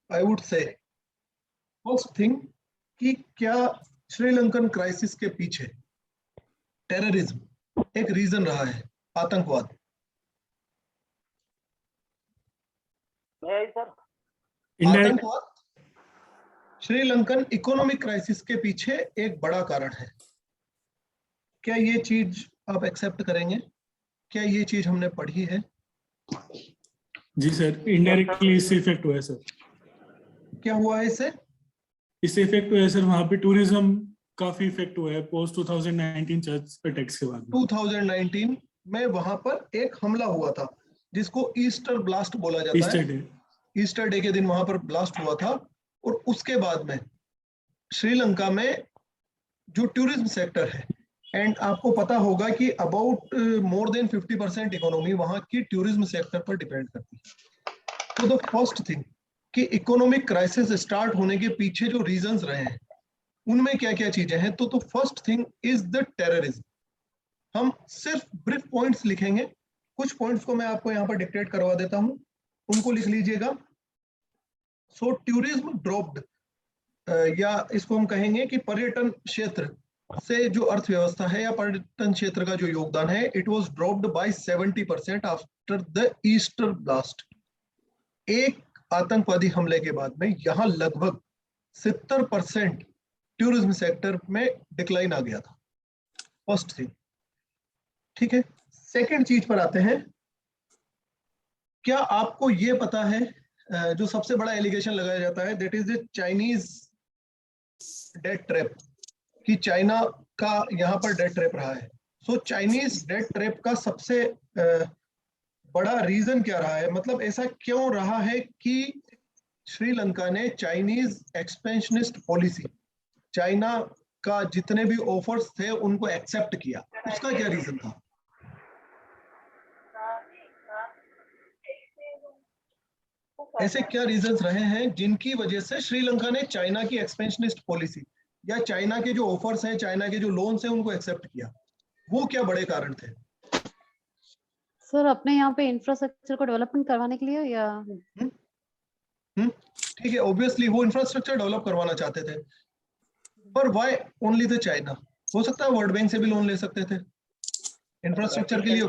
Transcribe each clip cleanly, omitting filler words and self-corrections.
I would say first thing कि क्या Sri Lankan crisis के पीछे टेररिज्म एक रीजन रहा है, आतंकवाद। आतंकवाद श्रीलंकन इकोनॉमिक क्राइसिस के पीछे एक बड़ा कारण है। क्या ये चीज आप एक्सेप्ट करेंगे? क्या ये चीज हमने पढ़ी है? जी सर, इनडायरेक्टली इससे इफेक्ट हुआ है सर। क्या हुआ है इससे? इससे इफेक्ट हुआ है सर, वहां पे टूरिज्म काफी इफेक्ट हुआ है पोस्ट 2019 चर्च अटैक्स के बाद। 2019 में वहां पर एक हमला हुआ था जिसको ईस्टर ब्लास्ट बोला जाता है। ईस्टर डे के दिन वहां पर ब्लास्ट हुआ था और उसके बाद में श्रीलंका में जो टूरिज्म सेक्टर है, एंड आपको पता होगा कि अबाउट मोर देन 50% इकोनॉमी वहां की टूरिज्म सेक्टर पर डिपेंड करती है। तो द फर्स्ट थिंग कि इकोनॉमिक क्राइसिस स्टार्ट होने के पीछे जो रीजंस रहे हैं उनमें क्या क्या चीजें हैं, तो first thing is the terrorism. हम सिर्फ ब्रीफ पॉइंट्स लिखेंगे, कुछ पॉइंट्स को मैं आपको यहाँ पर डिक्टेट करवा देता हूं, उनको लिख लीजिएगा। सो टूरिज्म ड्रॉप्ड, या इसको हम कहेंगे कि पर्यटन क्षेत्र से जो अर्थव्यवस्था है या पर्यटन क्षेत्र का जो योगदान है, it was dropped by 70% after the Easter blast. एक आतंकवादी हमले के बाद में यहाँ लगभग 70% टूरिज्म सेक्टर में डिक्लाइन आ गया था। फर्स्ट थिंग, ठीक है। सेकंड चीज पर आते हैं। क्या आपको ये पता है जो सबसे बड़ा एलिगेशन लगाया जाता है, that is the Chinese debt trap, कि चाइना का यहाँ पर डेट ट्रैप रहा है। सो चाइनीज डेट ट्रैप का सबसे बड़ा रीजन क्या रहा है, मतलब ऐसा क्यों रहा है कि श्रीलंका ने चाइनीज एक्सपेंशनिस्ट पॉलिसी, चाइना का जितने भी ऑफर्स थे उनको एक्सेप्ट किया, उसका क्या रीजन था? ऐसे क्या रीजंस रहे हैं जिनकी वजह से श्रीलंका ने चाइना की एक्सपेंशनिस्ट पॉलिसी या चाइना के जो ऑफर्स हैं, चाइना के जो लोन्स हैं, उनको एक्सेप्ट किया? वो क्या बड़े कारण थे? सर अपने यहाँ पे इंफ्रास्ट्रक्चर को डेवलपमेंट करवाने के लिए या ठीक है, ऑब्वियसली वो इंफ्रास्ट्रक्चर डेवलप करवाना चाहते थे, पर व्हाई ओनली द चाइना? हो सकता है वर्ल्ड बैंक से भी लोन ले सकते थे इंफ्रास्ट्रक्चर के लिए।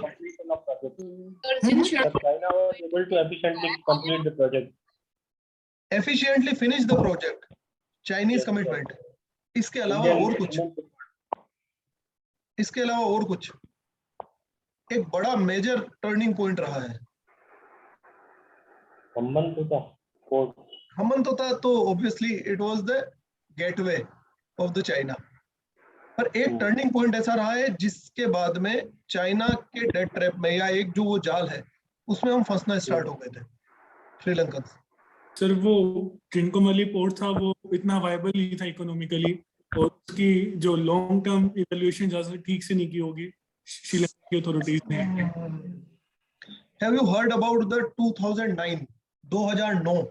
China was able to efficiently complete the project. Efficiently finish the project. Chinese commitment. इसके अलावा और कुछ? इसके अलावा और कुछ? एक बड़ा मेजर टर्निंग पॉइंट रहा है। हम्बनतोता तो obviously it was the gateway of the China, पर एक टर्निंग पॉइंट ऐसा रहा है जिसके बाद में चाइना के डेट ट्रैप में, या एक जो वो जाल है उसमें हम फंसना स्टार्ट हो गए थे श्रीलंकन। सर वो ट्रिंकोमली पोर्ट था, वो इतना वायबल नहीं था इकोनॉमिकली, और उसकी जो लॉन्ग टर्म इवैल्यूएशन ज्यादा ठीक से नहीं की होगी श्रीलंका की अथॉरिटीज ने। Have you heard about the 2009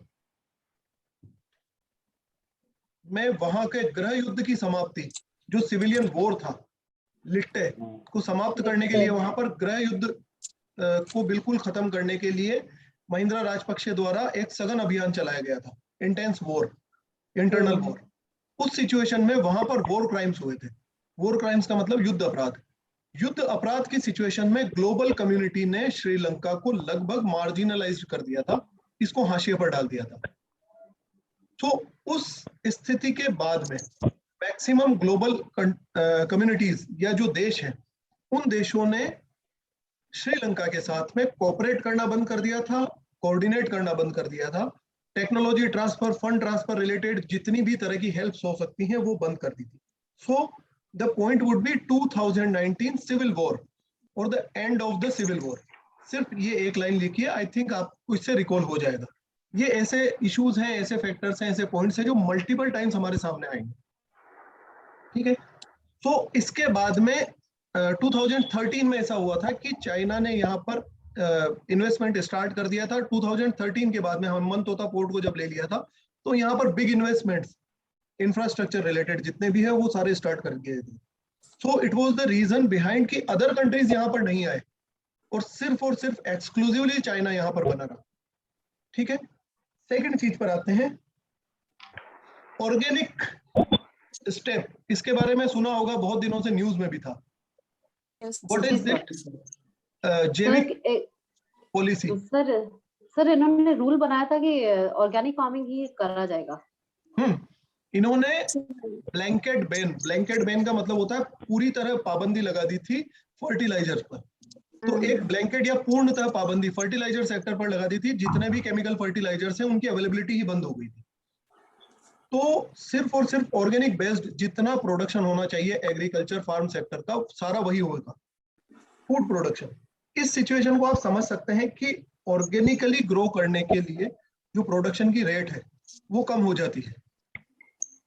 में वहां के गृह युद्ध की समाप्ति, जो सिविलियन वॉर था, लिट्टे को समाप्त करने के लिए, वहां पर गृह युद्ध को बिल्कुल खत्म करने के लिए महिंद्रा राजपक्षे द्वारा एक सघन अभियान चलाया गया था, इंटेंस वॉर, इंटरनल वॉर। उस सिचुएशन में वहां पर वॉर क्राइम्स हुए थे। वॉर क्राइम्स का मतलब युद्ध अपराध। युद्ध अपराध की सिचुएशन में ग्लोबल कम्युनिटी ने श्रीलंका को लगभग मार्जिनलाइज कर दिया था, इसको हाशिए पर डाल दिया था। तो उस स्थिति के बाद में मैक्सिमम ग्लोबल कम्युनिटीज या जो देश हैं, उन देशों ने श्रीलंका के साथ में कोऑपरेट करना बंद कर दिया था, कोऑर्डिनेट करना बंद कर दिया था। Technology transfer, fund transfer related जितनी भी तरह की हेल्प्स हो सकती हैं वो बंद कर दी थी। So the point would be 2019 civil war और the end of the civil war. सिर्फ ये एक लाइन लिखिए, आई थिंक आपको इससे रिकॉल हो जाएगा। ये ऐसे इश्यूज हैं, ऐसे फैक्टर्स हैं, ऐसे पॉइंट्स हैं जो मल्टीपल टाइम्स हमारे सामने आएंगे, ठीक है। तो इसके बाद में 2013 में ऐसा हुआ था कि चाइना ने यहाँ पर इन्वेस्टमेंट स्टार्ट कर दिया था। 2013 के बाद में हम्बनतोता पोर्ट को जब ले लिया था तो यहाँ पर बिग इन्वेस्टमेंट्स इंफ्रास्ट्रक्चर रिलेटेड जितने भी है वो सारे स्टार्ट कर दिए थे। So it was the reason behind कि अदर कंट्रीज यहाँ पर नहीं आए और सिर्फ एक्सक्लूसिवली चाइना यहाँ पर बना रहा, ठीक है। सेकंड चीज पर आते हैं, ऑर्गेनिक स्टेप। इसके बारे में सुना होगा, बहुत दिनों से न्यूज में भी था। What is that? जैविक पॉलिसी। सर इन्होंने रूल बनाया था कि ऑर्गेनिक फार्मिंग ही करा जाएगा। इन्होंने ब्लैंकेट बैन का मतलब होता है पूरी तरह पाबंदी लगा दी थी फर्टिलाइजर पर। तो एक ब्लैंकेट या पूर्णतः पाबंदी फर्टिलाइजर सेक्टर पर लगा दी थी। जितने भी केमिकल फर्टिलाइजर्स हैं उनकी अवेलेबिलिटी ही बंद हो गई थी। तो सिर्फ और सिर्फ ऑर्गेनिक बेस्ड जितना प्रोडक्शन होना चाहिए एग्रीकल्चर फार्म सेक्टर का, सारा वही होगा, फूड प्रोडक्शन। इस सिचुएशन को आप समझ सकते हैं कि ऑर्गेनिकली ग्रो करने के लिए जो प्रोडक्शन की रेट है वो कम हो जाती है।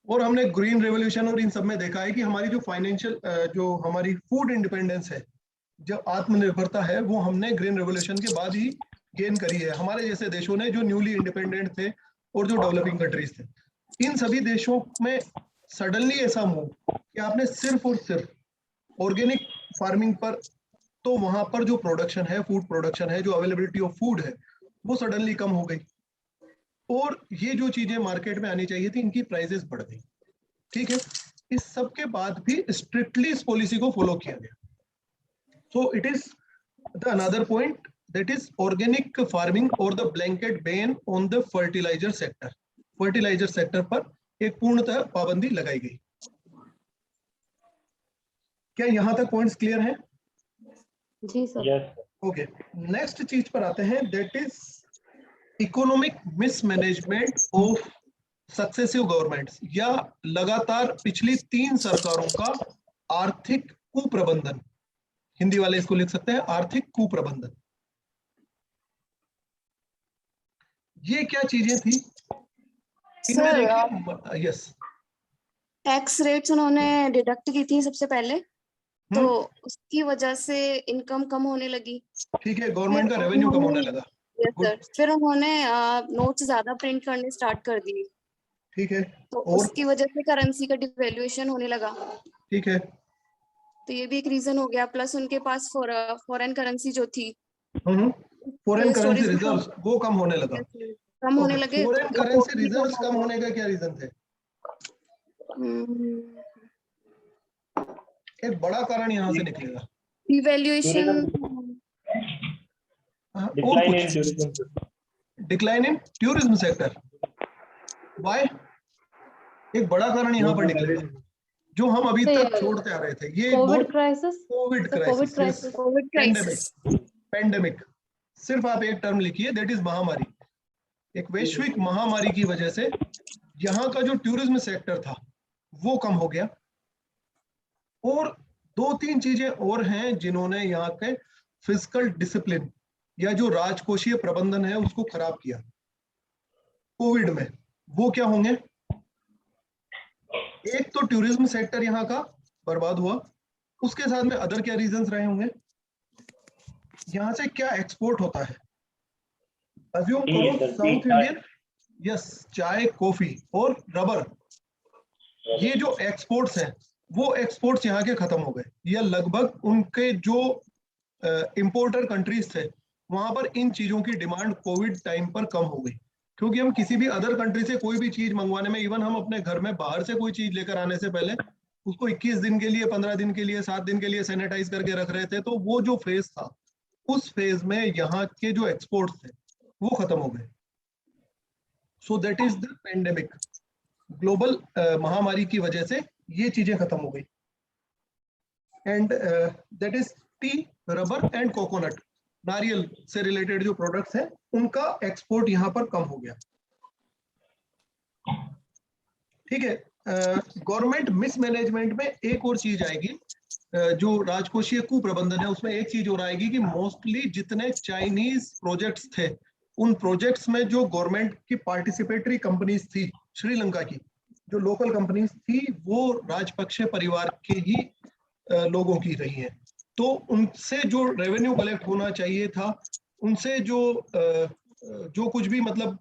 और हमने ग्रीन रेवोल्यूशन और इन सब में देखा है कि हमारी जो फाइनेंशियल जो हमारी फूड इंडिपेंडेंस है, जो आत्मनिर्भरता है, वो हमने ग्रीन रेवोल्यूशन के बाद ही गेन करी है। हमारे जैसे देशों ने जो न्यूली इंडिपेंडेंट थे और जो डेवलपिंग कंट्रीज थे, इन सभी देशों में सडनली ऐसा मूव कि आपने सिर्फ और सिर्फ ऑर्गेनिक फार्मिंग पर, तो वहां पर जो प्रोडक्शन है, फूड प्रोडक्शन है, जो अवेलेबिलिटी ऑफ फूड है, वो सडनली कम हो गई। और ये जो चीजें मार्केट में आनी चाहिए थी, इनकी प्राइसेस बढ़ गई। ठीक है, इस सब के बाद भी स्ट्रिक्टली इस पॉलिसी को फॉलो किया गया। So it is the another point, that is organic farming और the blanket ban on the fertiliser sector. Fertiliser sector पर एक पूर्णतः पाबंदी लगाई गई। क्या यहां तक पॉइंट्स क्लियर हैं? जी सर। Yes. ओके, नेक्स्ट चीज पर आते हैं, that is economic mismanagement of successive governments, या लगातार पिछली 3 सरकारों का आर्थिक कुप्रबंधन। हिंदी वाले इसको लिख सकते हैं आर्थिक कुप्रबंधन। ये क्या चीजें थी इनमें? देखिए, यस, टैक्स रेट्स उन्होंने डिडक्ट की थी सबसे पहले, तो उसकी वजह से इनकम कम होने लगी। ठीक है, गवर्नमेंट का रेवेन्यू कम होने लगा। Yes sir. फिर उन्होंने नोट्स ज्यादा प्रिंट करने स्टार्ट कर दिए। ठीक है, तो और उसकी वजह से करेंसी का डिवैल्यूएशन होने लगा। ठीक है, तो ये भी एक रीजन हो गया। प्लस उनके पास फॉरेन करेंसी जो थी, फॉरेन करेंसी रिजर्व्स वो कम होने लगा। कम होने लगे। फॉरेन करेंसी रिजर्व्स कम होने का क्या रीजन थे? एक बड़ा कारण यहां से निकलेगा, devaluation, Decline in tourism. Decline in tourism sector. Why? एक बड़ा कारण यहां पर निकलेगा जो हम अभी तक छोड़ते आ रहे थे। ये कोविड क्राइसिस। पेंडेमिक। सिर्फ आप एक टर्म लिखिए, दैट इज महामारी। एक वैश्विक महामारी की वजह से यहाँ का जो टूरिज्म सेक्टर था वो कम हो गया। और 2-3 चीजें और हैं जिन्होंने यहाँ के फिजिकल डिसिप्लिन या जो राजकोषीय प्रबंधन है उसको खराब किया कोविड में। वो क्या होंगे? एक तो टूरिज्म सेक्टर यहाँ का बर्बाद हुआ, उसके साथ में अदर क्या रीजंस रहे होंगे? यहाँ से क्या एक्सपोर्ट होता है? अज्यूम करो साउथ इंडियन, यस, चाय, कॉफी और रबर, ये जो एक्सपोर्ट्स हैं वो एक्सपोर्ट्स यहाँ के खत्म हो गए, या लगभग उनके जो इंपोर्टर कंट्रीज थे वहां पर इन चीजों की डिमांड कोविड टाइम पर कम हो गई। क्योंकि हम किसी भी अदर कंट्री से कोई भी चीज मंगवाने में, इवन हम अपने घर में बाहर से कोई चीज लेकर आने से पहले उसको 21 दिन के लिए, 15 दिन के लिए, 7 दिन के लिए सैनिटाइज करके रख रहे थे। तो वो जो फेज था, उस फेज में यहाँ के जो एक्सपोर्ट्स थे वो खत्म हो गए। So that is the pandemic. Global महामारी की वजह से ये चीजें खत्म हो गई। And that is T, rubber and coconut, नारियल से रिलेटेड जो प्रोडक्ट्स हैं उनका एक्सपोर्ट यहाँ पर कम हो गया। ठीक है, गवर्नमेंट मिसमैनेजमेंट में एक और चीज आएगी, जो राजकोषीय कुप्रबंधन है उसमें एक चीज और आएगी कि मोस्टली जितने चाइनीज प्रोजेक्ट्स थे, उन प्रोजेक्ट्स में जो गवर्नमेंट की पार्टिसिपेटरी कंपनीज थी, श्रीलंका की जो लोकल कंपनीज थी, वो राजपक्षे परिवार के ही लोगों की रही हैं। तो उनसे जो रेवेन्यू कलेक्ट होना चाहिए था, उनसे जो कुछ भी मतलब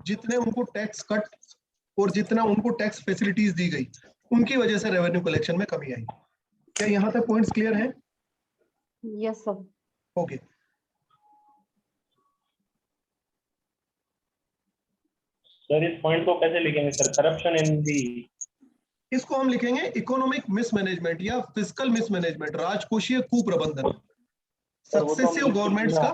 जितने उनको टैक्स कट और जितना उनको टैक्स फैसिलिटीज दी गई, उनकी वजह से रेवेन्यू कलेक्शन में कमी आई। क्या यहाँ तक पॉइंट्स क्लियर हैं? Yes sir. ओके, सर इस पॉइंट को कैसे लिखेंगे सर? करप्शन इन दी, इसको हम लिखेंगे इकोनॉमिक मिसमैनेजमेंट या फिस्कल मिसमैनेजमेंट, राजकोषीय कुप्रबंधन, सर वो तो सक्सेसिव गवर्नमेंट्स का।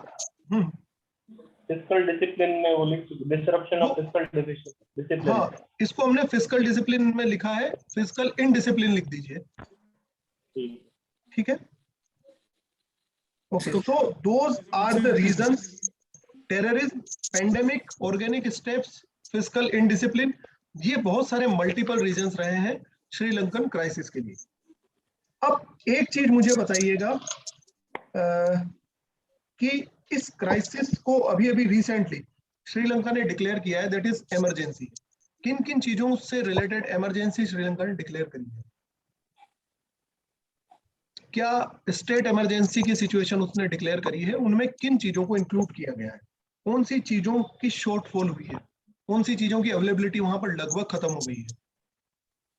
फिस्कल डिसिप्लिन में वो लिख, डिसरप्शन ऑफ फिस्कल डिसिप्लिन। हाँ, इसको हमने फिस्कल डिसिप्लिन में लिखा है, फिस्कल इनडिसिप्लिन लिख दीजिए, ठीक है। Okay, so those are the reasons: terrorism, pandemic, organic steps, fiscal indiscipline. ये बहुत सारे मल्टीपल रीजंस रहे हैं श्रीलंकन क्राइसिस के लिए। अब एक चीज मुझे बताइएगा कि इस क्राइसिस को अभी अभी रिसेंटली श्रीलंका ने डिक्लेयर किया है, दैट इज इमरजेंसी। किन किन चीजों से रिलेटेड इमरजेंसी श्रीलंका ने डिक्लेयर करी है? क्या स्टेट इमरजेंसी की सिचुएशन उसने डिक्लेयर करी है, उनमें किन चीजों को इंक्लूड किया गया है, कौन सी चीजों की शॉर्टफॉल हुई है, कौन सी चीजों की अवेलेबिलिटी वहां पर लगभग खत्म हो गई है?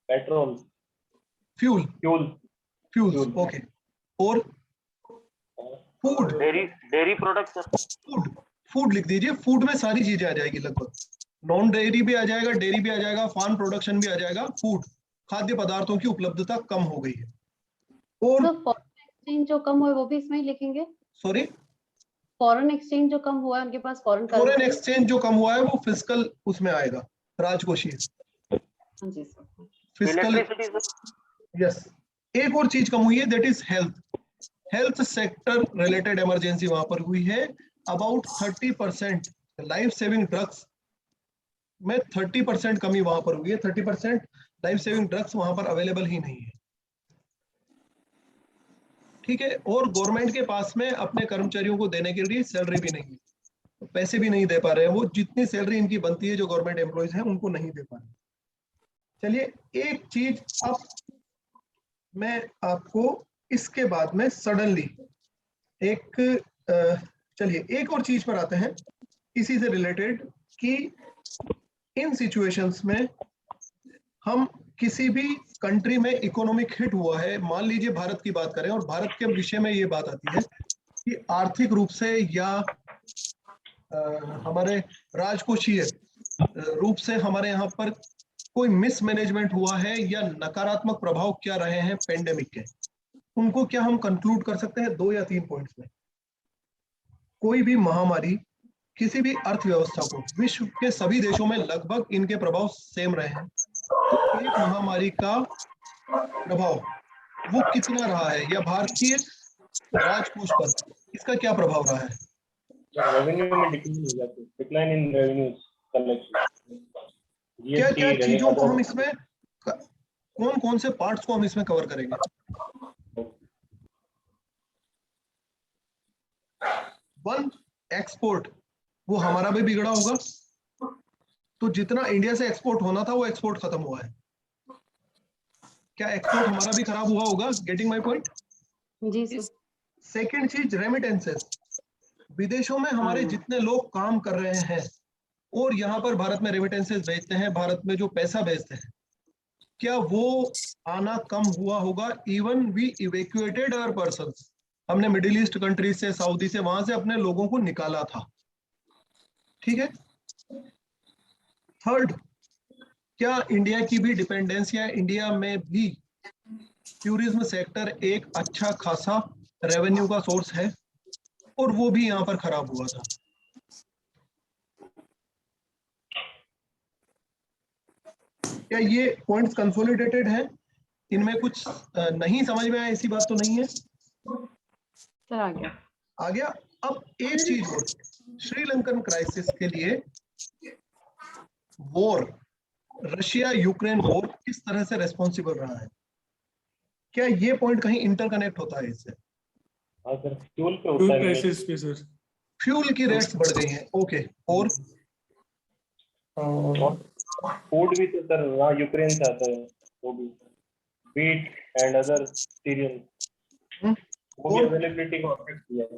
पेट्रोल, फ्यूल, फ्यूल, ओके, और फूड, डेयरी प्रोडक्ट्स, फूड लिख दीजिए। फूड में सारी चीजें आ जाएगी लगभग, नॉन डेयरी भी आ जाएगा, डेयरी भी आ जाएगा, फार्म प्रोडक्शन भी आ जाएगा। फूड, खाद्य पदार्थों की उपलब्धता कम हो गई है। और फॉरेन एक्सचेंज जो कम हुआ है वो भी इसमें ही लिखेंगे? सॉरी, फॉरेन एक्सचेंज जो कम हुआ है, उनके पास फॉरेन फॉरेन एक्सचेंज जो कम हुआ है वो फिस्कल उसमें आएगा, राजकोषीय फिस्कल। यस, एक और चीज कम हुई है, that is health sector related emergency वहां पर हुई है। अबाउट 30% लाइफ सेविंग ड्रग्स में 30% कमी वहां पर हुई है। 30% लाइफ सेविंग ड्रग्स वहां पर अवेलेबल ही नहीं है, ठीक है। और गवर्नमेंट के पास में अपने कर्मचारियों को देने के लिए सैलरी भी नहीं है, पैसे भी नहीं दे पा रहे हैं। वो जितनी सैलरी इनकी बनती है जो गवर्नमेंट एम्प्लॉयज हैं उनको नहीं दे पा रहे। चलिए एक चीज अब मैं आपको इसके बाद में सडनली एक चलिए एक और चीज पर आते हैं इसी से रिलेटेड कि इन सिचुएशंस में हम किसी भी कंट्री में इकोनॉमिक हिट हुआ है, मान लीजिए भारत की बात करें, और भारत के विषय में ये बात आती है कि आर्थिक रूप से या हमारे राजकोषीय रूप से हमारे यहाँ पर कोई मिसमैनेजमेंट हुआ है या नकारात्मक प्रभाव क्या रहे हैं पेंडेमिक के, उनको क्या हम कंक्लूड कर सकते हैं 2 या 3 पॉइंट्स में? कोई भी महामारी किसी भी अर्थव्यवस्था को, विश्व के सभी देशों में लगभग इनके प्रभाव सेम रहे हैं। एक महामारी का प्रभाव वो कितना रहा है, या भारतीय राजकोष पर इसका क्या प्रभाव रहा है? रेवेन्यू में डिक्लाइन इन रेवेन्यूज कलेक्शन। क्या क्या चीजों को हम इसमें, कौन कौन से पार्ट्स को हम इसमें कवर करेंगे? वन, एक्सपोर्ट, वो हमारा भी बिगड़ा होगा, तो जितना इंडिया से एक्सपोर्ट होना था वो एक्सपोर्ट खत्म हुआ है। क्या एक्सपोर्ट हमारा भी खराब हुआ होगा? Getting my point? जी सर। सेकंड चीज, रेमिटेंसेस। विदेशों में हमारे जितने लोग काम कर रहे हैं और यहाँ पर भारत में रेमिटेंसेस भेजते हैं, भारत में जो पैसा भेजते हैं, क्या वो आना कम हुआ होगा? Even we evacuated our persons, हमने मिडिल ईस्ट कंट्रीज से, सऊदी से, वहां से अपने लोगों को निकाला था, ठीक है। थर्ड, क्या इंडिया की भी डिपेंडेंस, या इंडिया में भी टूरिज्म सेक्टर एक अच्छा खासा रेवेन्यू का सोर्स है, और वो भी यहाँ पर खराब हुआ था। क्या ये पॉइंट्स कंसोलिडेटेड हैं? इनमें कुछ नहीं समझ में आया ऐसी बात तो नहीं है? सर आ गया। अब एक चीज और, श्रीलंकन क्राइसिस के लिए वॉर, रशिया यूक्रेन वॉर किस तरह से रेस्पॉन्सिबल रहा है? क्या ये पॉइंट कहीं इंटरकनेक्ट होता है इससे? सर फ्यूल पे होता है, प्राइसेस पे सर, फ्यूल की रेट्स बढ़ गई हैं, ओके। और फूड भी तो सर वहाँ यूक्रेन से आता है, वो भी व्हीट एंड अदर सीरियल, वो भी अवेलेबिलिटी को अफेक्ट किया है,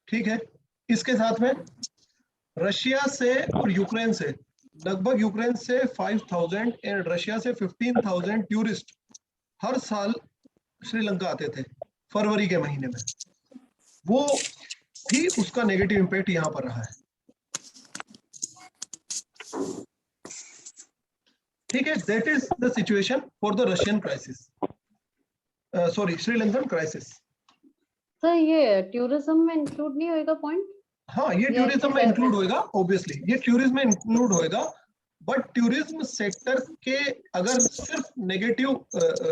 ठीक है। इसके साथ में रशिया से और यूक्रेन से, लगभग यूक्रेन से 5,000 एंड रशिया से 15,000 टूरिस्ट हर साल श्रीलंका आते थे फरवरी के महीने में, वो भी उसका नेगेटिव इंपैक्ट यहाँ पर रहा है। ठीक है, that is the situation for the Russian crisis, sorry Sri Lankan crisis. Sir ये टूरिज्म में इंक्लूड नहीं होएगा पॉइंट? हाँ, ये या टूरिज्म में ऐसे इंक्लूड होएगा, ऑब्वियसली ये टूरिज्म में इंक्लूड होएगा, बट टूरिज्म सेक्टर के अगर सिर्फ नेगेटिव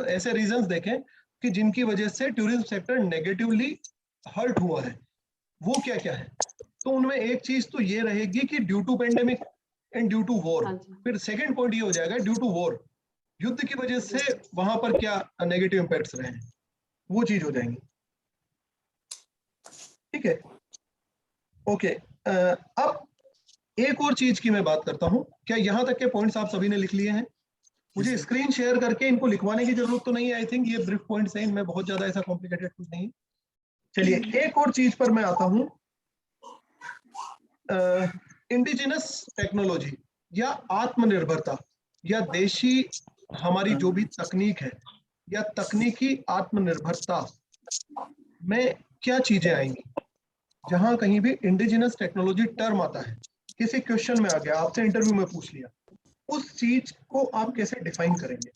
ऐसे रीजंस देखें कि जिनकी वजह से टूरिज्म सेक्टर नेगेटिवली हर्ट हुआ है, वो क्या क्या है, तो उनमें एक चीज तो ये रहेगी कि due to pandemic and due to war. हाँ जी। फिर सेकंड पॉइंट ये हो जाएगा ड्यू टू वॉर, युद्ध की वजह से वहां पर क्या नेगेटिव इंपैक्ट्स रहे हैं, वो चीज हो जाएंगी। ठीक है, ओके। अब एक और चीज की मैं बात करता हूं। क्या यहां तक के पॉइंट्स आप सभी ने लिख लिए हैं? मुझे स्क्रीन शेयर करके इनको लिखवाने की जरूरत तो नहीं है, आई थिंक ये ब्रीफ पॉइंट्स हैं, इनमें बहुत ज्यादा ऐसा कॉम्प्लिकेटेड कुछ नहीं है। चलिए एक और चीज पर मैं आता हूं, इंडिजिनस टेक्नोलॉजी या आत्मनिर्भरता या देशी हमारी जो भी तकनीक है या तकनीकी आत्मनिर्भरता में क्या चीजें आएंगी। जहां कहीं भी इंडिजिनस टेक्नोलॉजी टर्म आता है, किसी क्वेश्चन में आ गया, आपसे इंटरव्यू में पूछ लिया, उस चीज को आप कैसे डिफाइन करेंगे?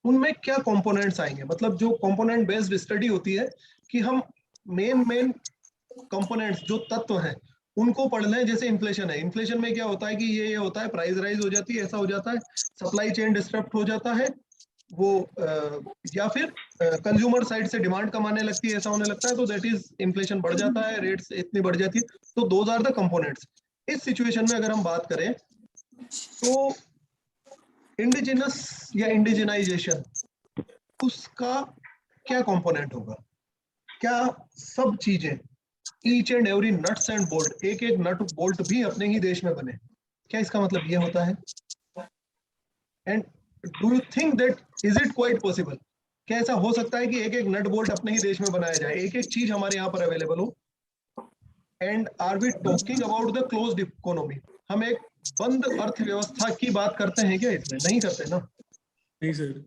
उनमें क्या कंपोनेंट्स आएंगे, मतलब जो कंपोनेंट बेस्ड स्टडी होती है कि हम मेन कंपोनेंट्स जो तत्व हैं उनको पढ़ लें। जैसे इन्फ्लेशन है, इन्फ्लेशन में क्या होता है कि ये होता है, प्राइस राइज हो जाती है, ऐसा हो जाता है, सप्लाई चेन डिस्टर्ब हो जाता है, वो या फिर कंज्यूमर साइड से डिमांड कम आने लगती है, ऐसा होने लगता है, तो दैट इज इन्फ्लेशन बढ़ जाता है, रेट्स इतनी बढ़ जाती है। तो दोज आर द कंपोनेंट्स। इस सिचुएशन में अगर हम बात करें तो इंडिजिनस या इंडिजिनाइजेशन, उसका क्या कंपोनेंट होगा? क्या सब चीजें each and every nuts and bolt, एक एक नट बोल्ट भी अपने ही देश में बने? क्या इसका मतलब ये होता है? And do you think that is it quite possible? क्या ऐसा हो सकता है कि एक एक नट बोल्ट अपने ही देश में बनाया जाए, एक एक चीज हमारे यहाँ पर अवेलेबल हो? And are we talking about the closed economy? हम एक बंद अर्थव्यवस्था की बात करते हैं क्या? इसमें नहीं करते ना। नहीं सर,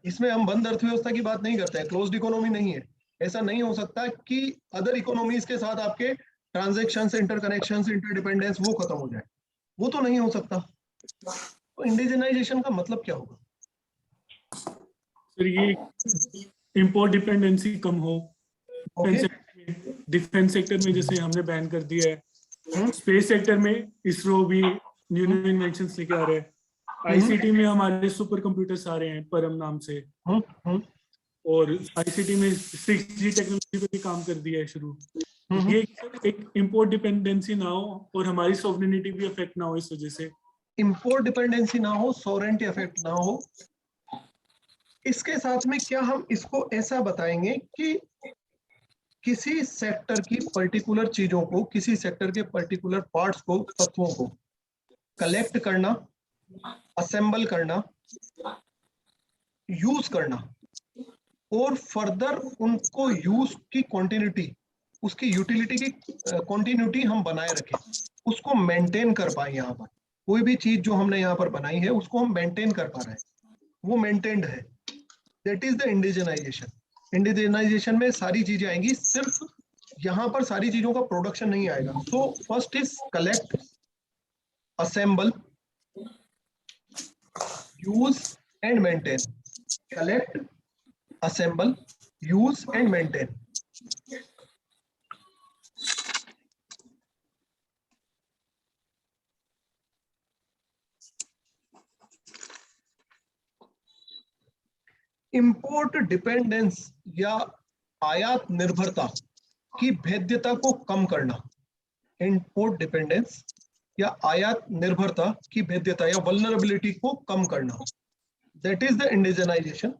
इसमें हम बंद अर्थव्यवस्था की बात नहीं करते हैं, क्लोज्ड इकोनॉमी नहीं है। ऐसा नहीं हो सकता कि अदर इकोनॉमीज के साथ आपके ट्रांजैक्शंस, इंटरकनेक्शंस, इंटरडिपेंडेंस वो खत्म हो जाए, वो तो नहीं हो सकता। तो इंडिजिनाइजेशन का मतलब क्या होगा? सर ये इंपोर्ट डिपेंडेंसी कम हो। ओके, डिफेंस सेक्टर में जैसे हमने बैन कर दिया है, स्पेस सेक्टर में इसरो भी न्यू न्यू इन्वेंशंस लेके आ रहे हैं, आईसीटी में हमारे सुपर कंप्यूटर्स आ रहे हैं परम नाम से, और आईसीटी में 6G टेक्नोलॉजी पे भी काम कर दिया है शुरू। ये एक इंपोर्ट डिपेंडेंसी ना हो और हमारी सॉवरेनिटी भी अफेक्ट ना हो इस वजह से। इंपोर्ट डिपेंडेंसी ना हो, सॉवरेनिटी अफेक्ट ना हो, इसके साथ में क्या हम इसको ऐसा बताएंगे कि किसी सेक्टर की पर्टिकुलर चीजों को, किसी सेक्टर के पर्टिकुलर पार्ट्स को, तत्वों को कलेक्ट करना, असेंबल करना, यूज करना, और फर्दर उनको यूज की कंटिन्यूटी, उसकी यूटिलिटी की कंटिन्यूटी हम बनाए रखें, उसको मेंटेन कर पाए। यहाँ पर कोई भी चीज जो हमने यहाँ पर बनाई है उसको हम मेंटेन कर पा रहे हैं, वो मेंटेन्ड है, that is the indigenisation. Indigenisation में सारी चीजें आएंगी, सिर्फ यहाँ पर सारी चीजों का प्रोडक्शन नहीं आएगा। So first is collect, assemble, use and maintain. Collect, assemble, use and maintain. Import dependence या आयात निर्भरता की भेद्यता को कम करना। इंपोर्ट डिपेंडेंस या आयात निर्भरता की भेद्यता या वल्नरेबिलिटी को कम करना, दैट इज द इंडिजिनाइजेशन।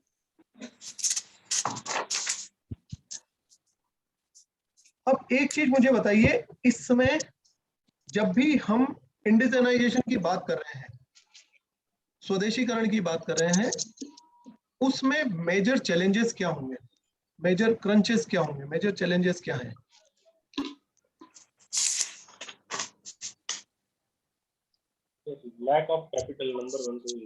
अब एक चीज मुझे बताइए, इसमें जब भी हम इंडिजिनाइजेशन की बात कर रहे हैं, स्वदेशीकरण की बात कर रहे हैं, उसमें मेजर चैलेंजेस क्या होंगे, मेजर क्रंचेस क्या होंगे, मेजर चैलेंजेस क्या हैं? Lack of capital, number one thing.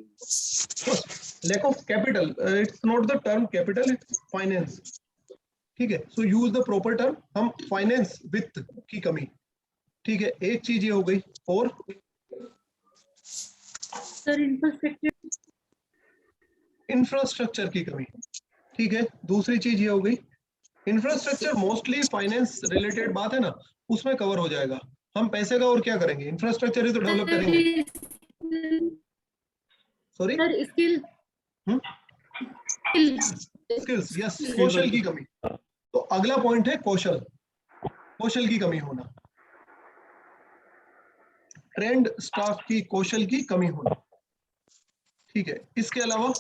First, lack of capital. It's not the term capital, it's finance. ठीक है, सो यूज द प्रॉपर टर्म, हम फाइनेंस वित्त की कमी, ठीक है, एक चीज ये हो गई। और सर इंफ्रास्ट्रक्चर की कमी, ठीक है, दूसरी चीज ये हो गई। इंफ्रास्ट्रक्चर मोस्टली फाइनेंस रिलेटेड बात है ना, उसमें कवर हो जाएगा। हम पैसे का और क्या करेंगे, इंफ्रास्ट्रक्चर ही तो डेवलप करेंगे। सॉरी स्किल स्किल्स, यस, कौशल की कमी। तो अगला पॉइंट है कौशल, कौशल की कमी होना, ट्रेंड स्टाफ की कौशल की कमी होना, ठीक है। इसके अलावा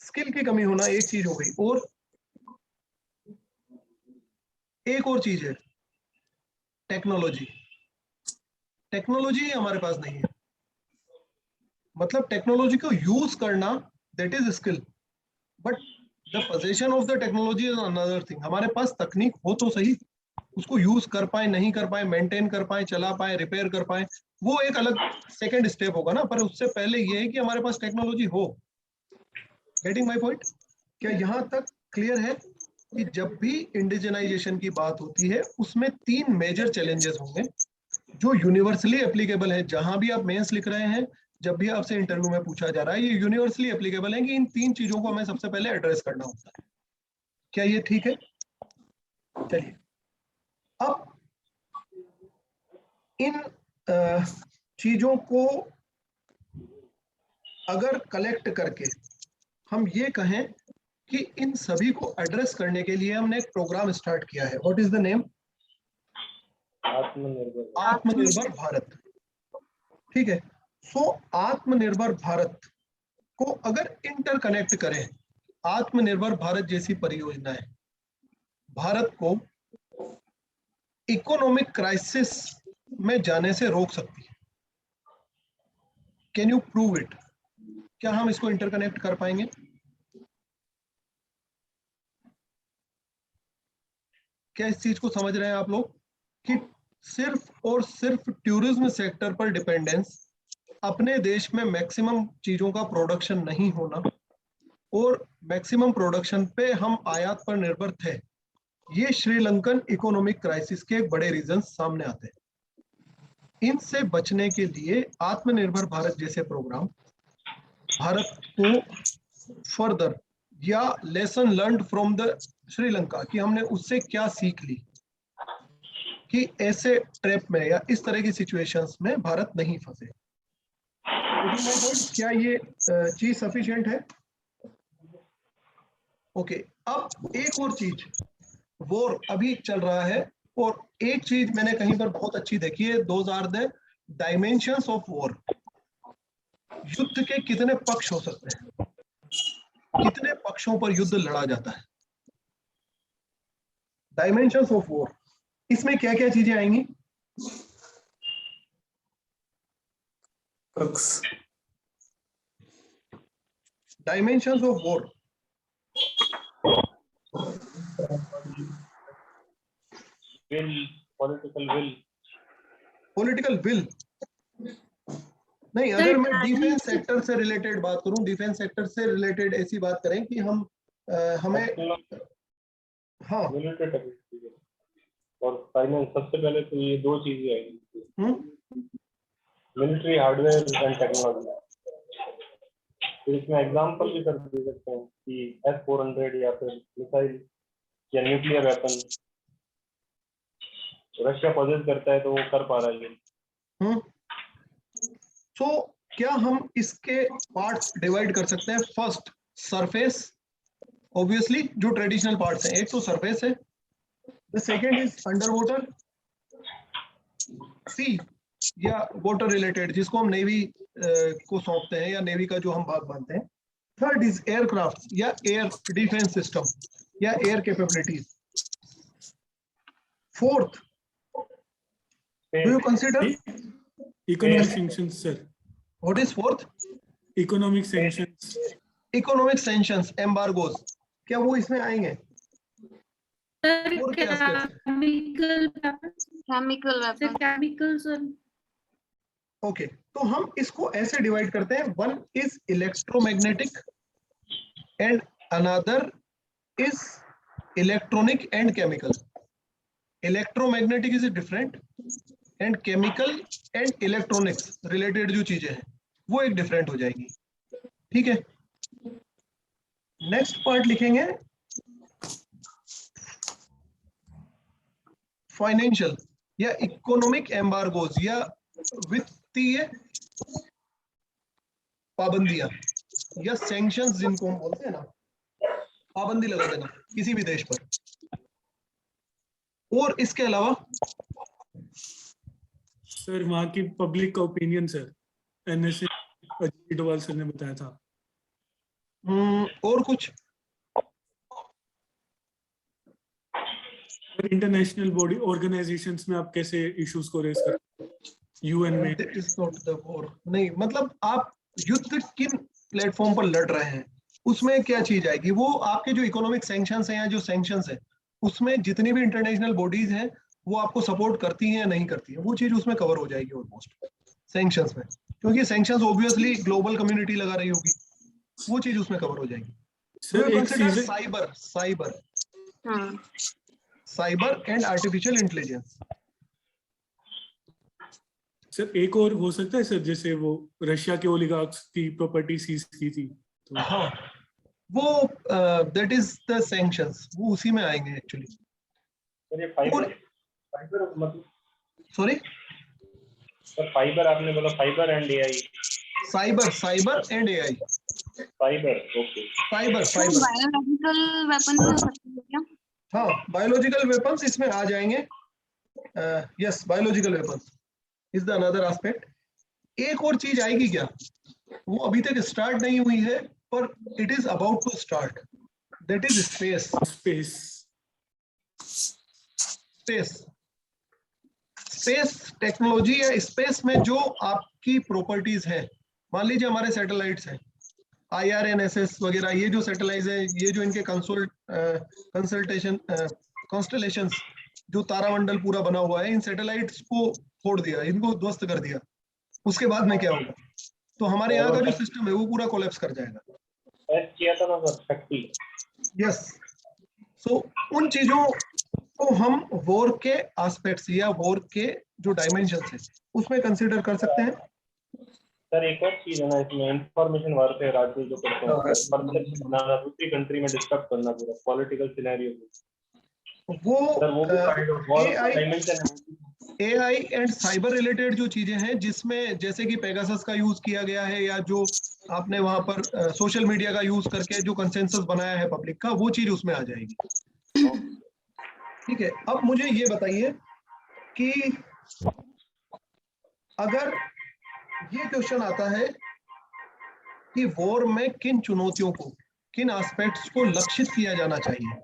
स्किल की कमी होना एक चीज हो गई, और एक और चीज है टेक्नोलॉजी। टेक्नोलॉजी हमारे पास नहीं है, मतलब टेक्नोलॉजी को यूज करना that is skill, but the position of the technology is another thing. हमारे पास तकनीक हो तो सही, उसको यूज कर पाए नहीं कर पाए, मेंटेन कर पाए, चला पाए, रिपेयर कर पाए, वो एक अलग सेकंड स्टेप होगा ना, पर उससे पहले ये है कि हमारे पास टेक्नोलॉजी हो। Getting my point? क्या यहां तक क्लियर है कि जब भी इंडिजिनाइजेशन की बात होती है उसमें 3 मेजर चैलेंजेस होंगे जो यूनिवर्सली एप्लीकेबल है। जहां भी आप मेंस लिख रहे हैं, जब भी आपसे इंटरव्यू में पूछा जा रहा है, ये यूनिवर्सली एप्लीकेबल है कि इन 3 चीजों को हमें सबसे पहले एड्रेस करना होता है। क्या ये ठीक है? चलिए, अब इन चीजों को अगर कलेक्ट करके हम ये कहें कि इन सभी को एड्रेस करने के लिए हमने एक प्रोग्राम स्टार्ट किया है। What is the name? आत्मनिर्भर भारत, ठीक है। सो आत्मनिर्भर भारत को अगर इंटरकनेक्ट करें, आत्मनिर्भर भारत जैसी परियोजनाएं भारत को इकोनॉमिक क्राइसिस में जाने से रोक सकती है। Can you prove it? क्या हम इसको इंटरकनेक्ट कर पाएंगे? क्या इस चीज को समझ रहे हैं आप लोग कि सिर्फ और सिर्फ टूरिज्म सेक्टर पर डिपेंडेंस, अपने देश में मैक्सिमम चीजों का प्रोडक्शन नहीं होना और मैक्सिमम प्रोडक्शन पे हम आयात पर निर्भर थे, ये श्रीलंकन इकोनॉमिक क्राइसिस के बड़े रीजन सामने आते हैं। इनसे बचने के लिए आत्मनिर्भर भारत जैसे प्रोग्राम भारत को फर्दर, या lesson learn from the Sri Lanka, कि हमने उससे क्या सीख ली कि ऐसे ट्रैप में या इस तरह की सिचुएशंस में भारत नहीं फंसे। क्या ये चीज सफिशिएंट है? ओके, अब एक और चीज, वॉर अभी चल रहा है, और एक चीज मैंने कहीं पर बहुत अच्छी देखी है, those are the dimensions of war. युद्ध के कितने पक्ष हो सकते हैं, कितने पक्षों पर युद्ध लड़ा जाता है, डायमेंशंस ऑफ वॉर। इसमें क्या क्या चीजें आएंगी? Dimensions of war, political will नहीं। अगर मैं डिफेंस सेक्टर से रिलेटेड बात करूं, डिफेंस सेक्टर से रिलेटेड ऐसी बात करें कि हम हमें, हाँ, और फाइनेंस, सबसे पहले तो ये 2 चीजें आएंगी, मिलिट्री हार्डवेयर एंड टेक्नोलॉजी। तो इसमें एग्जांपल भी कर दे सकते हैं कि S-400 या फिर मिसाइल या न्यूक्लियर वेपन रशिया पॉजेस करता है तो वो कर पा रहा है। तो क्या हम इसके पार्ट्स डिवाइड कर सकते हैं? फर्स्ट, सरफेस, ऑब्वियसली जो ट्रेडिशनल पार्ट्स हैं, एक तो सरफेस है, the second is under water, sea या वाटर रिलेटेड जिसको हम नेवी को सौंपते हैं या नेवी का जो हम भाग मानते हैं। थर्ड इज एयरक्राफ्ट या एयर डिफेंस सिस्टम या air capabilities. Fourth, do you consider economic sanctions sir? What is fourth? Economic sanctions, economic sanctions, embargoes, क्या वो इसमें आएंगे? और क्या aspects हैं? Chemical weapon. ओके, तो हम इसको ऐसे डिवाइड करते हैं, one is electromagnetic and another is electronic and chemical. Electromagnetic is different and chemical and electronics related जो चीजें हैं वो एक डिफरेंट हो जाएगी. ठीक है, नेक्स्ट पार्ट लिखेंगे फाइनेंशियल या इकोनॉमिक एम्बार्गोज या वित्तीय पाबंदियां या सैंक्शंस जिनको हम बोलते हैं ना, पाबंदी लगा देना किसी भी देश पर. और इसके अलावा सर वहाँ की पब्लिक का opinion sir, NSA Ajit Doval sir ने बताया था. और कुछ इंटरनेशनल बॉडी ऑर्गेनाइजेशंस में आप कैसे इश्यूज को रेज करते हैं? यूएन में. That is not the war. नहीं, मतलब आप युद्ध किन प्लेटफॉर्म पर लड़ रहे हैं उसमें क्या चीज आएगी, वो आपके जो इकोनॉमिक सैंक्शंस हैं या जो सैंक्शंस हैं उसमें जितनी भी इंटरनेशनल बॉडीज हैं वो आपको सपोर्ट करती हैं या नहीं करती हैं, वो चीज उसमें कवर हो जाएगी ऑलमोस्ट सैंक्शंस में, क्योंकि सैंक्शंस ऑब्वियसली ग्लोबल कम्युनिटी लगा रही होगी, वो चीज उसमें कवर हो जाएगी. Cyber and artificial intelligence. Sir एक और हो सकता है सर, जैसे वो रशिया के ओलिगार्क्स की प्रॉपर्टी सीज की थी तो हाँ, वो दैट इज द सैंक्शंस, वो उसी में आएंगे एक्चुअली. सर ये फाइबर मतलब, सॉरी सर फाइबर आपने बोला, fibre and AI. Cyber and AI. Fibre, okay. Fibre biological weapon भी हो सकते हैं क्या? हाँ, बायोलॉजिकल वेपन्स इसमें आ जाएंगे. Yes, biological weapons is the another aspect. एक और चीज आएगी क्या, वो अभी तक स्टार्ट नहीं हुई है पर it is about to start, that is space. Space technology या स्पेस में जो आपकी प्रॉपर्टीज है, मान लीजिए हमारे सैटेलाइट्स हैं IRNSS वगैरह, ये जो सैटेलाइट है, ये जो इनके कॉन्स्टलेशंस जो तारामंडल पूरा बना हुआ है, इन सैटेलाइट्स को फोड़ दिया, इनको ध्वस्त कर दिया, उसके बाद में क्या होगा, तो हमारे यहाँ का जो सिस्टम है वो पूरा कोलैप्स कर जाएगा. किया था ना सर. यस, सो उन चीजों को हम वॉर के एस्पेक्ट्स या वॉर के जो डायमेंशंस है उसमें कंसीडर कर सकते हैं. सर एक और चीज है ना इसमें, इंफॉर्मेशन वारफेयर आजकल जो करते हैं, परसेप्शन बनाना, दूसरी कंट्री में डिस्टर्ब करना पूरा पॉलिटिकल सिनेरियो, वो भी काइंड ऑफ वॉर डायमेंशन है. AI एंड साइबर रिलेटेड जो चीजें हैं, जिसमें जैसे कि पेगासस का यूज किया गया है या जो आपने वहां पर सोशल मीडिया का यूज करके जो कंसेंसस बनाया है पब्लिक का, वो चीज उसमें आ जाएगी. ठीक है, अब मुझे ये बताइए कि अगर ये क्वेश्चन आता है कि वॉर में किन चुनौतियों को, किन एस्पेक्ट्स को लक्षित किया जाना चाहिए,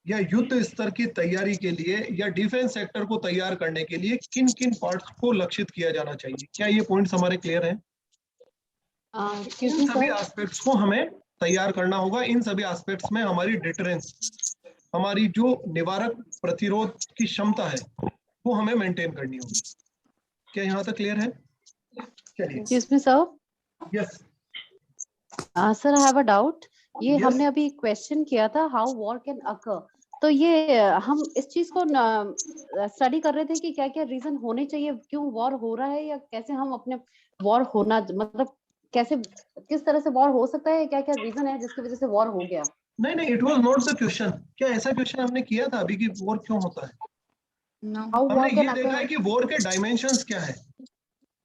या युद्ध स्तर की तैयारी के लिए या डिफेंस सेक्टर को तैयार करने के लिए किन किन पार्ट्स को लक्षित किया जाना चाहिए, क्या ये पॉइंट्स हमारे क्लियर हैं? इन सभी एस्पेक्ट्स को हमें तैयार करना होगा. इन सभी एस्पेक्ट्स में हमारी डिटरेंस, हमारी जो निवारक प्रतिरोध की क्षमता है वो हमें मेंटेन करनी होगी. क्या यहाँ तक क्लियर है? चलिए. Excuse me, sir. Yes Sir, I have a doubt. ये Yes. हमने अभी क्वेश्चन किया था how war can occur. तो ये हम इस चीज को स्टडी कर रहे थे कि क्या क्या रीजन होने चाहिए, क्यों वॉर हो रहा है, या कैसे हम अपने वॉर होना, मतलब कैसे किस तरह से वॉर हो सकता है, क्या क्या रीजन है जिसकी वजह से वॉर हो गया. नहीं, it was not the question. क्या ऐसा क्वेश्चन हमने किया था अभी कि वॉर क्यों होता है? How war हमने can ये देखा है occur. कि वॉर के डायमेंशंस क्या है.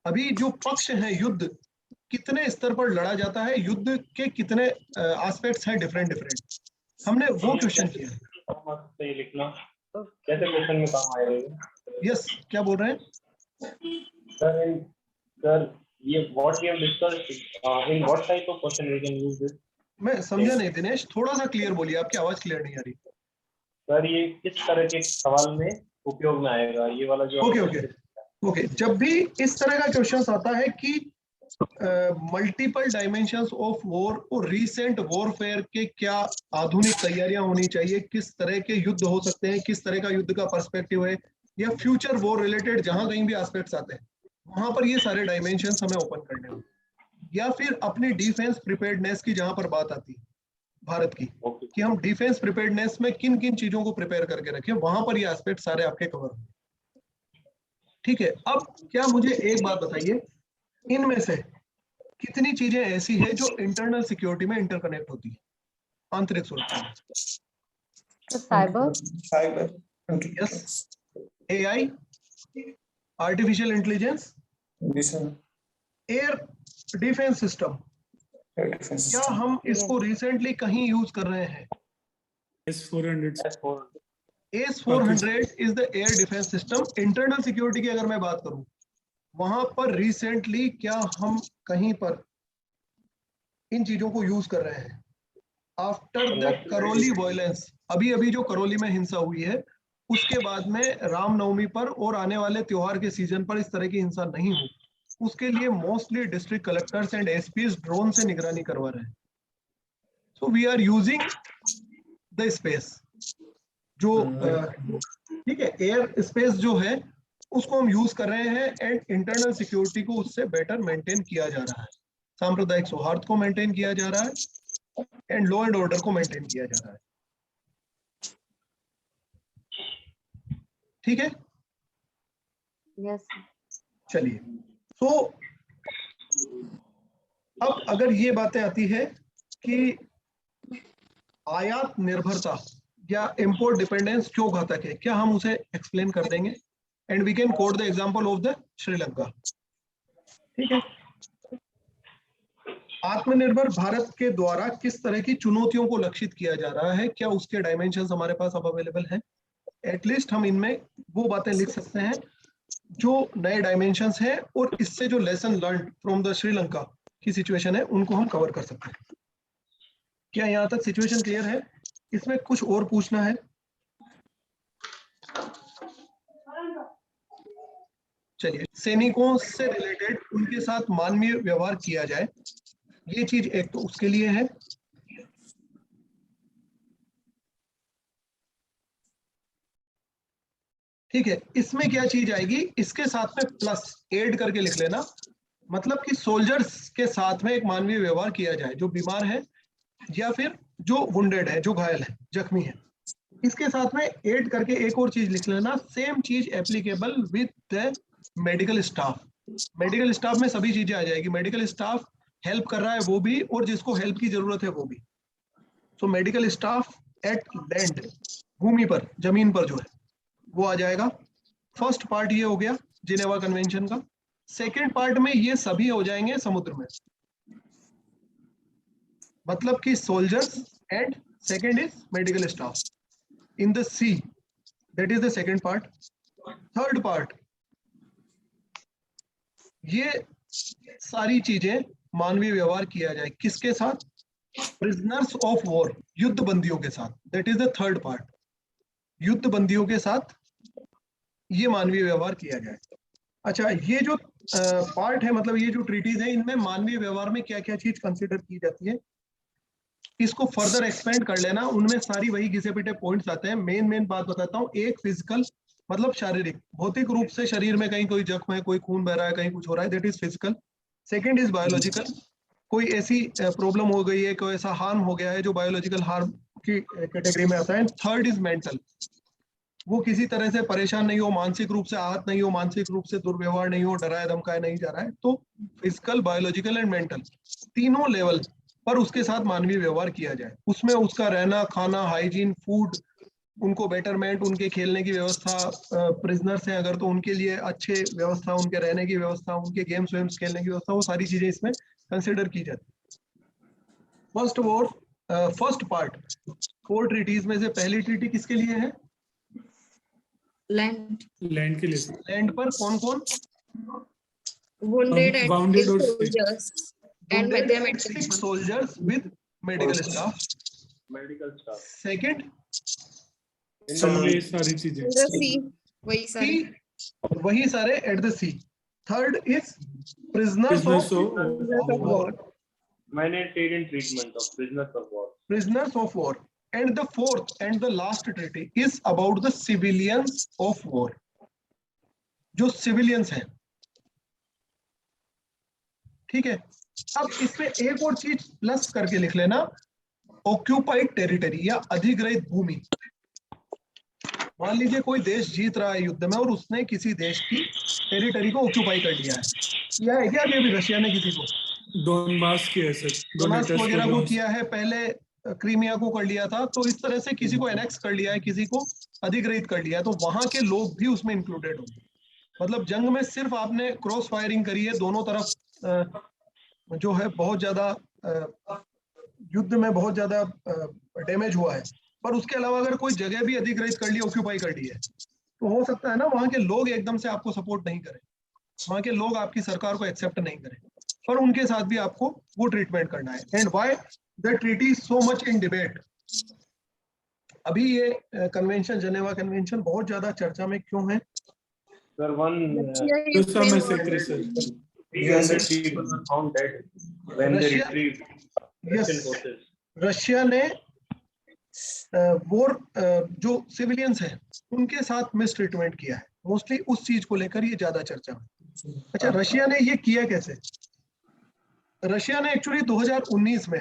अभी जो पक्ष है, युद्ध कितने स्तर पर लड़ा जाता है, युद्ध के कितने एस्पेक्ट्स हैं डिफरेंट. हमने वो क्वेश्चन किया है. ये लिखना कैसे क्वेश्चन में काम आएगा. यस, क्या बोल रहे हैं सर ये what we have discussed, in what type of question we can use this. मैं समझा नहीं दिनेश, थोड़ा सा क्लियर बोलिए, आपकी आवाज क्लियर नहीं आ रही. सर ये किस तरह के सवाल में उपयोग में आएगा, ये वाला जो. ओके, जब भी इस तरह का क्वेश्चन आता है कि मल्टीपल डायमेंशंस ऑफ वॉर और रीसेंट वॉरफेयर के क्या आधुनिक तैयारियां होनी चाहिए, किस तरह के युद्ध हो सकते हैं, किस तरह का युद्ध का पर्सपेक्टिव है, या फ्यूचर वॉर रिलेटेड जहां कहीं भी एस्पेक्ट्स आते हैं, वहां पर ये सारे डायमेंशंस हमें ओपन करने होंगे। या फिर अपनी डिफेंस प्रिपेयर्डनेस की जहां पर बात आती है भारत की, कि हम डिफेंस प्रिपेयर्डनेस में किन किन चीजों को प्रिपेयर करके रखें, वहां पर ये एस्पेक्ट सारे आपके कवर होंगे। ठीक है, अब क्या मुझे एक बात बताइए, इनमें से कितनी चीजें ऐसी है जो इंटरनल सिक्योरिटी में इंटरकनेक्ट होती है, आंतरिक सुरक्षा में? Cyber, yes, AI, artificial intelligence, air defence system. क्या हम इसको रिसेंटली कहीं यूज कर रहे हैं? S-400 AS-400 is the air defence system. Internal security की अगर मैं बात करूं, वहां पर रिसेंटली क्या हम कहीं पर इन चीजों को यूज कर रहे हैं? आफ्टर द करौली वायलेंस, अभी अभी जो करौली में हिंसा हुई है, उसके बाद में रामनवमी पर और आने वाले त्योहार के सीजन पर इस तरह की हिंसा नहीं हो, उसके लिए mostly district collectors and SPs drone से निगरानी करवा रहे हैं। So we are using the space, जो ठीक है, एयर स्पेस जो है उसको हम यूज कर रहे हैं, एंड इंटरनल सिक्योरिटी को उससे बेटर मेंटेन किया जा रहा है, सांप्रदायिक सौहार्द को मेंटेन किया जा रहा है, एंड लॉ एंड ऑर्डर को मेंटेन किया जा रहा है। ठीक है, यस। चलिए, तो अब अगर ये बातें आती है कि आयात निर्भरता या इंपोर्ट डिपेंडेंस क्यों घातक है, क्या हम उसे एक्सप्लेन कर देंगे? And we can quote the example of the Sri Lanka. ठीक है, आत्मनिर्भर भारत के द्वारा किस तरह की चुनौतियों को लक्षित किया जा रहा है, क्या उसके डायमेंशंस हमारे पास अब अवेलेबल हैं? एटलीस्ट हम इनमें वो बातें लिख सकते हैं जो नए डायमेंशंस हैं, और इससे जो lesson learn from the Sri Lanka की सिचुएशन है उनको हम कवर कर सकते हैं। क्या यहाँ तक सिचुएशन क्लियर है? इसमें कुछ और पूछना है? चलिए, सैनिकों से रिलेटेड उनके साथ मानवीय व्यवहार किया जाए, ये चीज एक तो उसके लिए है। ठीक है, इसमें क्या चीज आएगी, इसके साथ में प्लस ऐड करके लिख लेना, मतलब कि सोल्जर्स के साथ में एक मानवीय व्यवहार किया जाए जो बीमार है या फिर जो वुंडेड है, जो घायल है, जख्मी है। इसके साथ में ऐड करके एक और चीज लिख लेना, सेम चीज applicable with the medical staff. Medical staff में सभी चीजें आ जाएगी, मेडिकल स्टाफ हेल्प कर रहा है वो भी, और जिसको हेल्प की जरूरत है वो भी। So medical staff at land, भूमि पर, जमीन पर जो है वो आ जाएगा। फर्स्ट पार्ट ये हो गया जिनेवा कन्वेंशन का। सेकेंड पार्ट में ये सभी हो जाएंगे समुद्र में, मतलब कि soldiers and second is medical staff in the sea, that is the second part. Third part, ये सारी चीजें मानवीय व्यवहार किया जाए किसके साथ? प्रिजनर्स ऑफ वॉर, युद्ध बंदियों के साथ, that is the third part. युद्ध बंदियों के साथ ये मानवीय व्यवहार किया जाए। अच्छा, ये जो पार्ट है, मतलब ये जो ट्रीटीज है, इनमें मानवीय व्यवहार में क्या क्या चीज कंसिडर की जाती है, इसको फर्दर एक्सपेंड कर लेना, उनमें सारी वही घिसे पिटे पॉइंट्स आते हैं। मेन बात बताता हूँ, एक फिजिकल मतलब शारीरिक, भौतिक रूप से शरीर में कहीं कोई जख्म है, कोई खून बह रहा है, कहीं कुछ हो रहा है, that is physical. Second is biological, कोई ऐसी प्रॉब्लम हो गई है, कोई ऐसा हार्म हो गया है जो बायोलॉजिकल हार्म की कैटेगरी में आता है। थर्ड इज मेंटल, वो किसी तरह से परेशान नहीं हो, मानसिक रूप से आहत नहीं हो, मानसिक रूप से दुर्व्यवहार नहीं हो, डराया धमकाया नहीं जा रहा है। तो फिजिकल, बायोलॉजिकल एंड मेंटल, तीनों लेवल पर उसके साथ मानवीय व्यवहार किया जाए। उसमें उसका रहना, खाना, हाइजीन, फूड, उनको बेटरमेंट, उनके खेलने की व्यवस्था, प्रिजनर्स हैं अगर तो उनके लिए अच्छे व्यवस्था, उनके रहने की व्यवस्था, उनके गेम्स वेम्स खेलने की व्यवस्था, वो सारी चीजें इसमें कंसिडर की जाती। फर्स्ट पार्ट 4 ट्रीटीज में से पहली ट्रीटी किसके लिए है? लैंड के लिए। लैंड पर कौन कौन? wounded and Wounded sick or sick. soldiers and with their medical sick staff. soldiers with medical staff. Medical staff. Second, ये सारी चीजें। In the sea, वही सारे at the sea. Third is prisoners Prisoners of war. Humanitarian treatment of prisoners of war. Prisoners of war. And the fourth and the last treaty is about the civilians of war. जो civilians हैं, ठीक है, अब इसमें एक और चीज plus करके लिख लेना, ऑक्यूपाइड टेरिटरी या अधिग्रहित भूमि। मान लीजिए कोई देश जीत रहा है युद्ध में और उसने किसी देश की टेरिटरी को ऑक्यूपाई कर लिया है, किया है क्या अभी रशिया ने किसी को? डोनबास किया सर, डोनेट्स्क डोनेट्स्क वगैरह को किया है, पहले क्रीमिया को कर लिया था, तो इस तरह से किसी को एनेक्स कर लिया है, किसी को अधिग्रहित कर लिया है, तो वहां के लोग भी उसमें इंक्लूडेड होंगे। मतलब जंग में सिर्फ आपने क्रॉस फायरिंग करी है, दोनों तरफ जो है बहुत ज्यादा युद्ध में बहुत ज्यादा डैमेज हुआ है, पर उसके अलावा अगर कोई जगह भी अधिग्रहित कर ली, ऑक्यूपाई कर ली है, तो हो सकता है ना वहां के लोग एकदम से आपको सपोर्ट नहीं करें, वहां के लोग आपकी सरकार को एक्सेप्ट नहीं करें, पर उनके साथ भी आपको वो ट्रीटमेंट करना है। And why the treaty is so much in debate? अभी ये कन्वेंशन, जेनेवा कन्वेंशन बहुत ज्यादा चर्चा में क्यों है? Sir, one Ukraine massacre sir, 300 people were found dead when they Russia- retrieved Yes. Russian forces. Russia ने वॉर जो सिविलियंस हैं उनके साथ मिस ट्रीटमेंट किया है, मोस्टली उस चीज को लेकर ये ज्यादा चर्चा में। अच्छा, रशिया ने ये किया कैसे? रशिया ने एक्चुअली 2019 में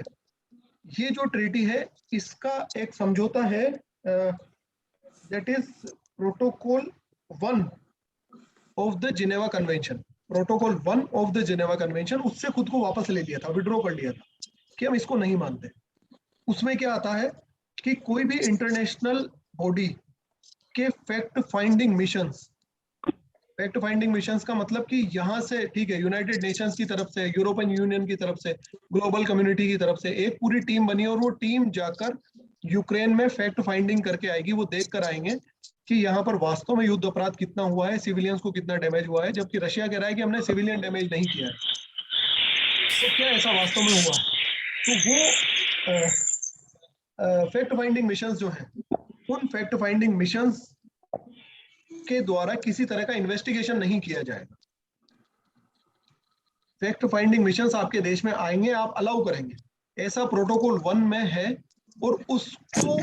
ये जो ट्रीटी है इसका एक समझौता है, that is protocol 1 of the Geneva convention. Protocol 1 of the Geneva convention, उससे खुद को वापस ले लिया था, विड्रॉ कर लिया था कि हम इसको नहीं मानते। उसमें क्या आता है कि कोई भी इंटरनेशनल बॉडी के fact finding missions, fact finding missions का मतलब कि यहाँ से, ठीक है, यूनाइटेड नेशंस की तरफ से, यूरोपियन यूनियन की तरफ से, ग्लोबल कम्युनिटी की तरफ से एक पूरी टीम बनी और वो टीम जाकर यूक्रेन में फैक्ट फाइंडिंग करके आएगी। वो देख कर आएंगे कि यहाँ पर वास्तव में युद्ध अपराध कितना हुआ है, सिविलियंस को कितना डैमेज हुआ है, जबकि रशिया कह रहा है कि हमने सिविलियन डैमेज नहीं किया है। तो क्या ऐसा वास्तव में हुआ है? तो वो फैक्ट फाइंडिंग मिशंस जो हैं, उन फैक्ट फाइंडिंग मिशंस के द्वारा किसी तरह का इन्वेस्टिगेशन नहीं किया जाएगा। फैक्ट फाइंडिंग मिशंस आपके देश में आएंगे, आप अलाउ करेंगे, ऐसा प्रोटोकॉल 1 में है, और उसको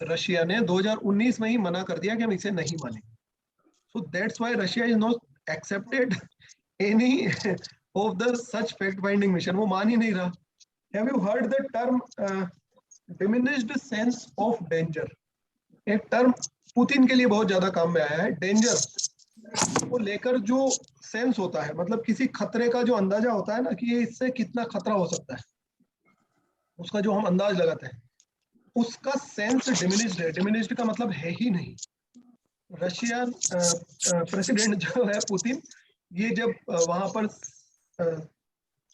रशिया ने 2019 में ही मना कर दिया कि हम इसे नहीं मानेंगे। So that's why Russia is not accepted any of the such fact finding mission, वो मान ही नहीं रहा। Have you heard the term diminished sense of danger? एक टर्म पुतिन के लिए बहुत ज्यादा काम में आया है। डेंजर को लेकर जो सेंस होता है, मतलब किसी खतरे का जो अंदाजा होता है ना कि ये इससे कितना खतरा हो सकता है, उसका जो हम अंदाज लगाते हैं, उसका सेंस डिमिनिश्ड है। डिमिनिश्ड का मतलब है ही नहीं। रशियन प्रेसिडेंट जो है पुतिन, ये जब वहां पर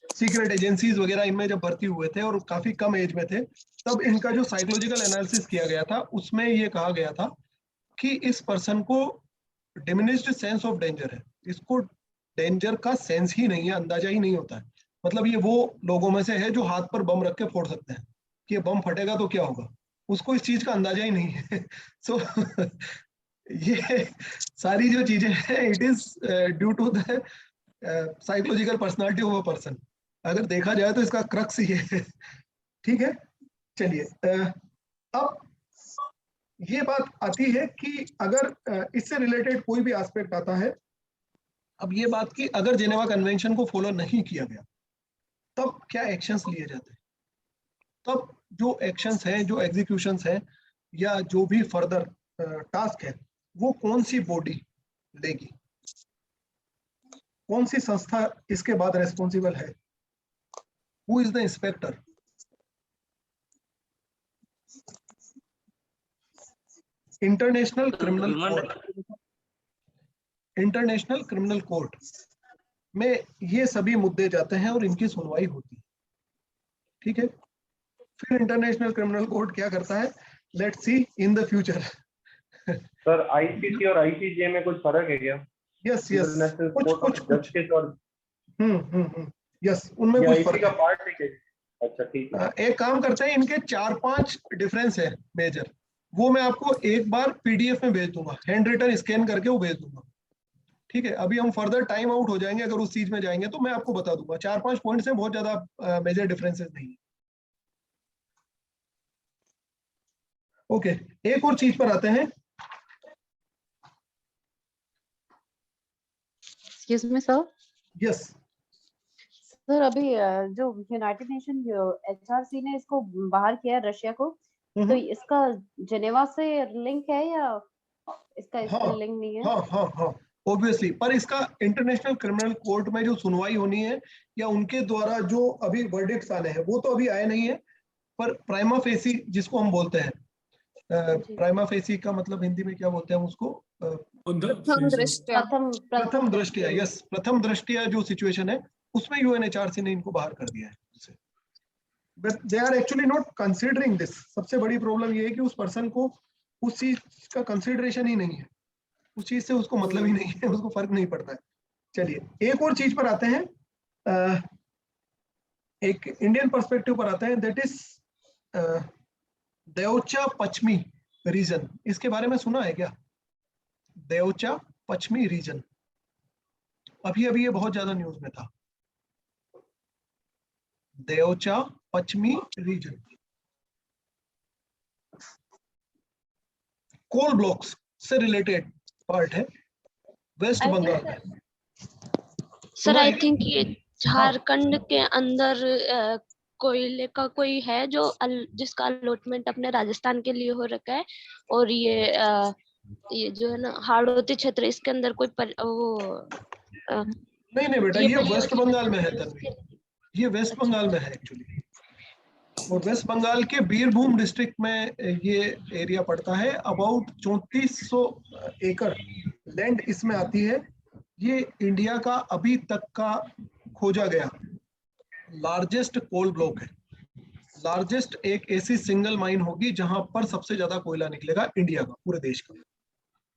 सीक्रेट एजेंसीज वगैरह इनमें जब भर्ती हुए थे और काफी कम एज में थे, तब इनका जो साइकोलॉजिकल एनालिसिस किया गया था उसमें ये कहा गया था कि इस पर्सन को डिमिनिश्ड सेंस ऑफ डेंजर है, इसको डेंजर का सेंस ही नहीं है, अंदाजा ही नहीं होता है। मतलब ये वो लोगों में से है जो हाथ पर बम रख के फोड़ सकते हैं कि ये बम फटेगा तो क्या होगा, उसको इस चीज का अंदाजा ही नहीं है। सो ये सारी जो चीजें हैं, it is due to the psychological personality of a person. अगर देखा जाए तो इसका क्रक्स ये है। ठीक है, चलिए अब ये बात आती है कि अगर इससे रिलेटेड कोई भी एस्पेक्ट आता है, अब ये बात कि अगर जेनेवा कन्वेंशन को फॉलो नहीं किया गया तब क्या एक्शंस लिए जाते हैं, तब जो एक्शंस हैं, जो एग्जीक्यूशंस हैं, या जो भी फर्दर टास्क है, वो कौन सी बॉडी लेगी, कौन सी संस्था इसके बाद रेस्पॉन्सिबल है, who is the inspector? International criminal court, international criminal court में ये सभी मुद्दे जाते हैं और इनकी सुनवाई होती है। ठीक है, फिर इंटरनेशनल क्रिमिनल कोर्ट क्या करता है, let's see in the future. Sir ICC और आईसीजे में कुछ फर्क है क्या? यस यस, कुछ जस्टिस और यस, उनमें कुछ फर्क का है। पार्ट है। अच्छा ठीक है, एक काम करते हैं, इनके 4-5 डिफरेंस है मेजर, वो मैं आपको एक बार पीडीएफ में भेज दूंगा, हैंड रिटन स्कैन करके वो भेज दूंगा। ठीक है, अभी हम फर्दर टाइम आउट हो जाएंगे अगर उस चीज में जाएंगे, तो मैं आपको बता दूंगा। 4-5 पॉइंट्स हैं, बहुत ज्यादा मेजर डिफरेंसेस नहीं है। ओके, एक और चीज पर आते हैं। Excuse me, sir. Yes, sir अभी जो यूनाइटेड नेशन HRC ने इसको बाहर किया है रशिया को, तो इसका जेनेवा से लिंक है या इसका लिंक नहीं है? हाँ ऑब्वियसली, पर इसका इंटरनेशनल क्रिमिनल कोर्ट में जो सुनवाई होनी है या उनके द्वारा जो अभी वर्डिक्ट्स आने हैं वो तो अभी आए नहीं है, पर प्राइमा फेसी जिसको हम बोलते हैं, प्राइमा फेसी का मतलब हिंदी में क्या बोलते हैं उसको? प्रथम दृष्टया, यस, प्रथम दृष्टया जो सिचुएशन है उसमें UNHRC ने इनको बाहर कर दिया है। But they are actually not considering this. सबसे बड़ी प्रॉब्लम ये है कि उस पर्सन को उस चीज का कंसिडरेशन ही नहीं है, उस चीज से उसको मतलब ही नहीं है, उसको फर्क नहीं पड़ता है। चलिए एक और चीज पर आते हैं, एक इंडियन पर्सपेक्टिव पर आते हैं, दैट इज देवचा पश्चिमी रीजन। इसके बारे में सुना है क्या? देवचा पश्चिमी रीजन अभी अभी ये बहुत ज्यादा न्यूज में था। देवचा पश्चिमी रीजन कोल ब्लॉक्स से रिलेटेड पार्ट है वेस्ट बंगाल में। सर आई थिंक ये झारखंड के अंदर कोयले का कोई है जो जिसका अलॉटमेंट अपने राजस्थान के लिए हो रखा है, और ये जो है ना हाड़ौती क्षेत्र, इसके अंदर कोई नहीं बेटा, ये वेस्ट बंगाल में है तन्वी, ये वेस्ट बंगाल में है एक्चुअली, और वेस्ट बंगाल के बीरभूम डिस्ट्रिक्ट में ये एरिया पड़ता है। अबाउट 3400 एकड़ लैंड इसमें आती है। ये इंडिया का अभी तक का खोजा गया लार्जेस्ट कोल ब्लॉक है। लार्जेस्ट एक ऐसी सिंगल माइन होगी जहां पर सबसे ज्यादा कोयला निकलेगा इंडिया का, पूरे देश का।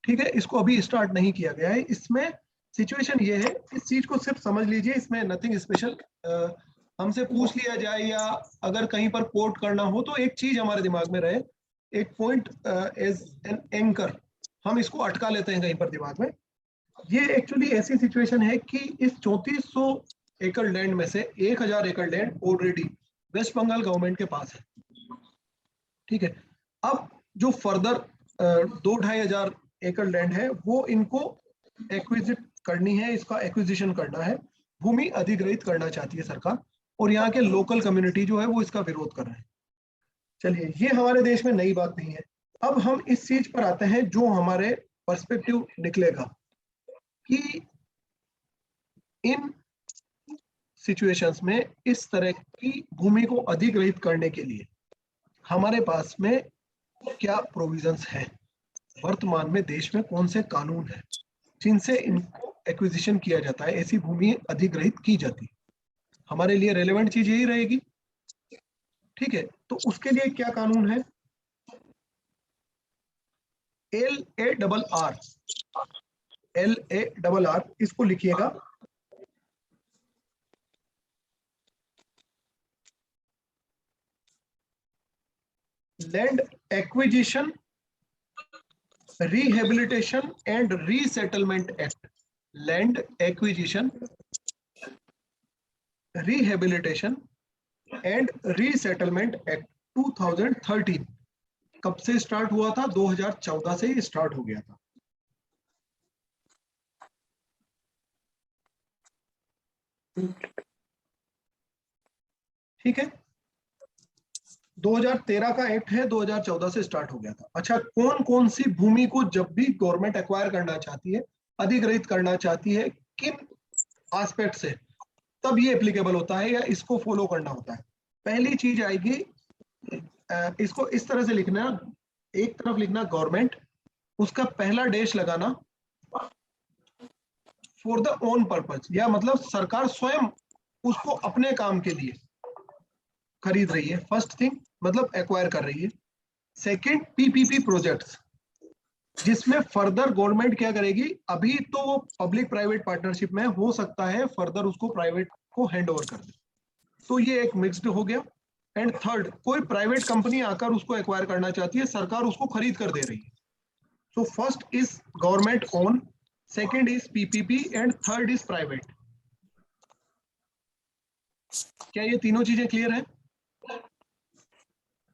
ठीक है, इसको अभी स्टार्ट नहीं किया गया है। इसमें सिचुएशन ये है, इस चीज को सिर्फ समझ लीजिए, इसमें नथिंग स्पेशल। हमसे पूछ लिया जाए या अगर कहीं पर कोट करना हो तो एक चीज हमारे दिमाग में रहे, एक पॉइंट एज एन एंकर, हम इसको अटका लेते हैं कहीं पर दिमाग में। ये एक्चुअली ऐसी सिचुएशन है कि इस 3400 एकड़ लैंड में से 1000 एकड़ land already West Bengal government के पास है। ठीक है, अब जो फर्दर 2-2500 एकड़ लैंड है वो इनको एक्विजिट करनी है, इसका एक्विजिशन करना है, भूमि अधिग्रहित करना चाहती है सरकार, और यहाँ के लोकल कम्युनिटी जो है वो इसका विरोध कर रहे हैं। चलिए, ये हमारे देश में नई बात नहीं है। अब हम इस चीज पर आते हैं जो हमारे पर्सपेक्टिव निकलेगा कि इन सिचुएशंस में इस तरह की भूमि को अधिग्रहित करने के लिए हमारे पास में क्या प्रोविजंस हैं, वर्तमान में देश में कौन से कानून हैं जिनसे इनको एक्विजिशन किया जाता है, ऐसी भूमि अधिग्रहित की जाती है। हमारे लिए रेलेवेंट चीज यही रहेगी। ठीक है, तो उसके लिए क्या कानून है? LARR, इसको लिखिएगा। Land acquisition, rehabilitation and resettlement act. Land acquisition, rehabilitation and resettlement act 2013। कब से स्टार्ट हुआ था? 2014 से ही स्टार्ट हो गया था। ठीक है, 2013 का एक्ट है, 2014 से स्टार्ट हो गया था। अच्छा, कौन कौन सी भूमि को जब भी गवर्नमेंट एक्वायर करना चाहती है, अधिग्रहित करना चाहती है, किन एस्पेक्ट से तब ये एप्लीकेबल होता है या इसको फॉलो करना होता है? पहली चीज आएगी, इसको इस तरह से लिखना, एक तरफ लिखना गवर्नमेंट, उसका पहला डैश लगाना फॉर द ओन पर्पज, या मतलब सरकार स्वयं उसको अपने काम के लिए खरीद रही है। फर्स्ट थिंग, मतलब एक्वायर कर रही है। सेकंड, PPP प्रोजेक्ट्स, जिसमें फर्दर गवर्नमेंट क्या करेगी, अभी तो वो पब्लिक प्राइवेट पार्टनरशिप में हो सकता है, फर्दर उसको प्राइवेट को हैंड ओवर कर दे, तो ये एक मिक्स्ड हो गया। एंड थर्ड, कोई प्राइवेट कंपनी आकर उसको एक्वायर करना चाहती है, सरकार उसको खरीद कर दे रही है। So first is government own, second is PPP and third is private. क्या ये तीनों चीजें क्लियर है?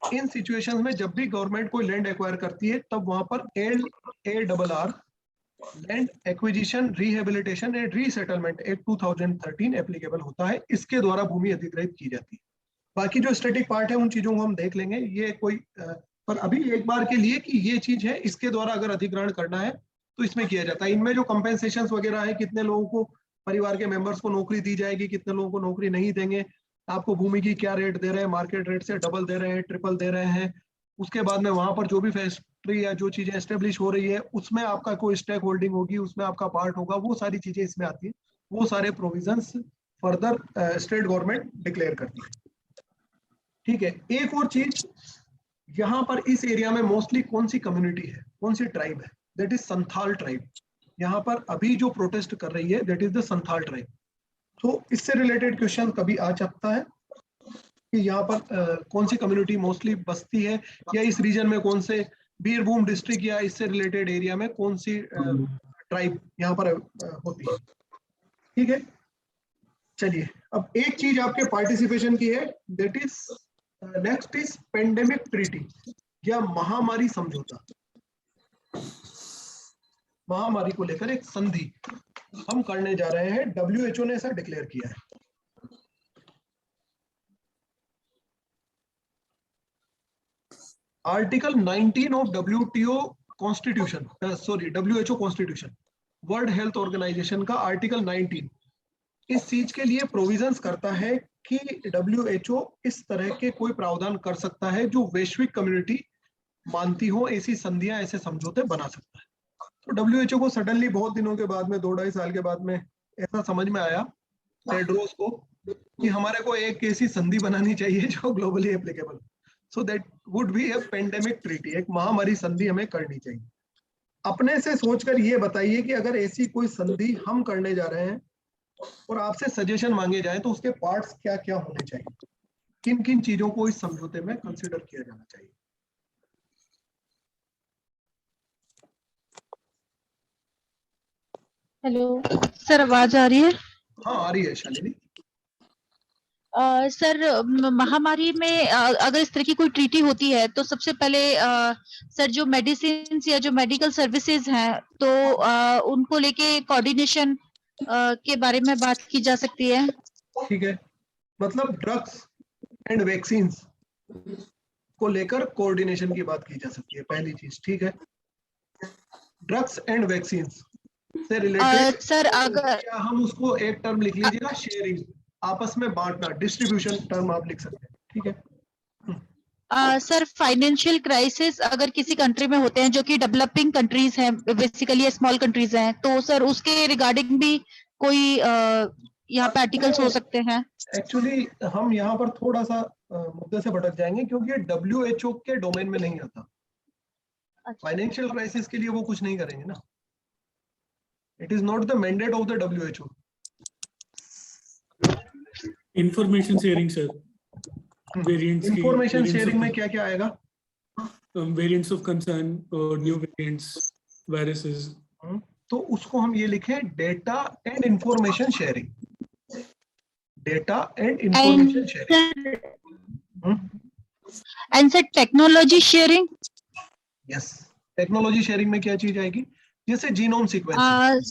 इन सिचुएशंस में जब भी गवर्नमेंट कोई लैंड एक्वायर करती है तब वहां पर LARR land acquisition, rehabilitation and resettlement act 2013 applicable होता है, इसके द्वारा भूमि अधिग्रहित की जाती है। बाकी जो स्टैटिक पार्ट है उन चीजों को हम देख लेंगे, ये कोई पर अभी एक बार के लिए कि ये चीज है, इसके द्वारा अगर अधिग्रहण करना है तो इसमें किया जाता है। इनमें जो कंपेंसेशन वगैरह है, कितने लोगों को, परिवार के मेंबर्स को नौकरी दी जाएगी, कितने लोगों को नौकरी नहीं देंगे, आपको भूमि की क्या रेट दे रहे हैं, मार्केट रेट से डबल दे रहे हैं, ट्रिपल दे रहे हैं, उसके बाद में वहां पर जो भी फैक्ट्री या जो चीजें एस्टेब्लिश हो रही है उसमें आपका कोई स्टेक होल्डिंग होगी, उसमें आपका पार्ट होगा, वो सारी चीजें इसमें आती है। वो सारे provisions further state government declare करती है। ठीक है, एक और चीज, यहाँ पर इस एरिया में मोस्टली कौन सी कम्युनिटी है, कौन सी ट्राइब है, दैट इज संथाल ट्राइब। यहाँ पर अभी जो प्रोटेस्ट कर रही है that is the Santhal tribe. तो इससे रिलेटेड क्वेश्चन कभी आ सकता है कि यहाँ पर कौन सी कम्युनिटी मोस्टली बसती है, या इस रीजन में कौन से बीरभूम डिस्ट्रिक्ट या इससे रिलेटेड एरिया में कौन सी ट्राइब यहाँ पर होती है। ठीक है, चलिए अब एक चीज आपके पार्टिसिपेशन की है, that is next is pandemic treaty या महामारी समझौता। महामारी को लेकर एक संधि हम करने जा रहे हैं, WHO ने ऐसा डिक्लेयर किया है। Article 19 of WTO constitution, WHO constitution, world health organization का आर्टिकल 19 इस चीज के लिए प्रोविजंस करता है कि WHO इस तरह के कोई प्रावधान कर सकता है जो वैश्विक कम्युनिटी मानती हो, ऐसी संधियां, ऐसे समझौते बना सकता है। तो WHO को सडनली बहुत दिनों के बाद में, 2-2.5 साल के बाद में ऐसा समझ में आया टेड्रोस को कि हमारे को एक ऐसी संधि बनानी चाहिए जो globally applicable, so that would be A pandemic treaty, एक महामारी संधि हमें करनी चाहिए। अपने से सोचकर ये बताइए कि अगर ऐसी कोई संधि हम करने जा रहे हैं और आपसे सजेशन मांगे जाए तो उसके पार्ट्स क्या क्या होने चाहिए, किन किन चीजों को इस समझौते में कंसीडर किया जाना चाहिए। हेलो सर, आवाज आ रही है? हाँ आ रही है शालिनी। सर, महामारी में अगर इस तरह की कोई ट्रीटी होती है तो सबसे पहले सर जो मेडिसिन या जो मेडिकल सर्विसेज हैं तो उनको लेके कोऑर्डिनेशन के बारे में बात की जा सकती है। ठीक है, मतलब ड्रग्स एंड वैक्सीन को लेकर कोऑर्डिनेशन की बात की जा सकती है, पहली चीज। ठीक है, ड्रग्स एंड वैक्सीन से रिलेटेड सर अगर क्या हम उसको एक टर्म लिख लीजिएगा, शेयरिंग, आपस में बांटना, डिस्ट्रीब्यूशन टर्म आप लिख सकते हैं। ठीक है सर, फाइनेंशियल क्राइसिस अगर किसी कंट्री में होते हैं जो कि डेवलपिंग कंट्रीज हैं, बेसिकली स्मॉल कंट्रीज हैं, तो सर उसके रिगार्डिंग भी कोई यहाँ पे आर्टिकल्स हो सकते हैं। एक्चुअली हम यहाँ पर थोड़ा सा मुद्दे से भटक जाएंगे क्योंकि ये WHO के डोमेन में नहीं आता। फाइनेंशियल क्राइसिस के लिए वो कुछ नहीं करेंगे ना, it is not the mandate of the WHO। Information sharing sir, variants की, इंफॉर्मेशन शेयरिंग में क्या क्या आएगा? वेरिएंट्स ऑफ कंसर्न और न्यू वेरिएंट्स, वायरसेस। तो उसको हम ये लिखें, data and information sharing, data and information sharing. And sir technology sharing. Yes, technology sharing में क्या चीज आएगी? जैसे genome sequencing,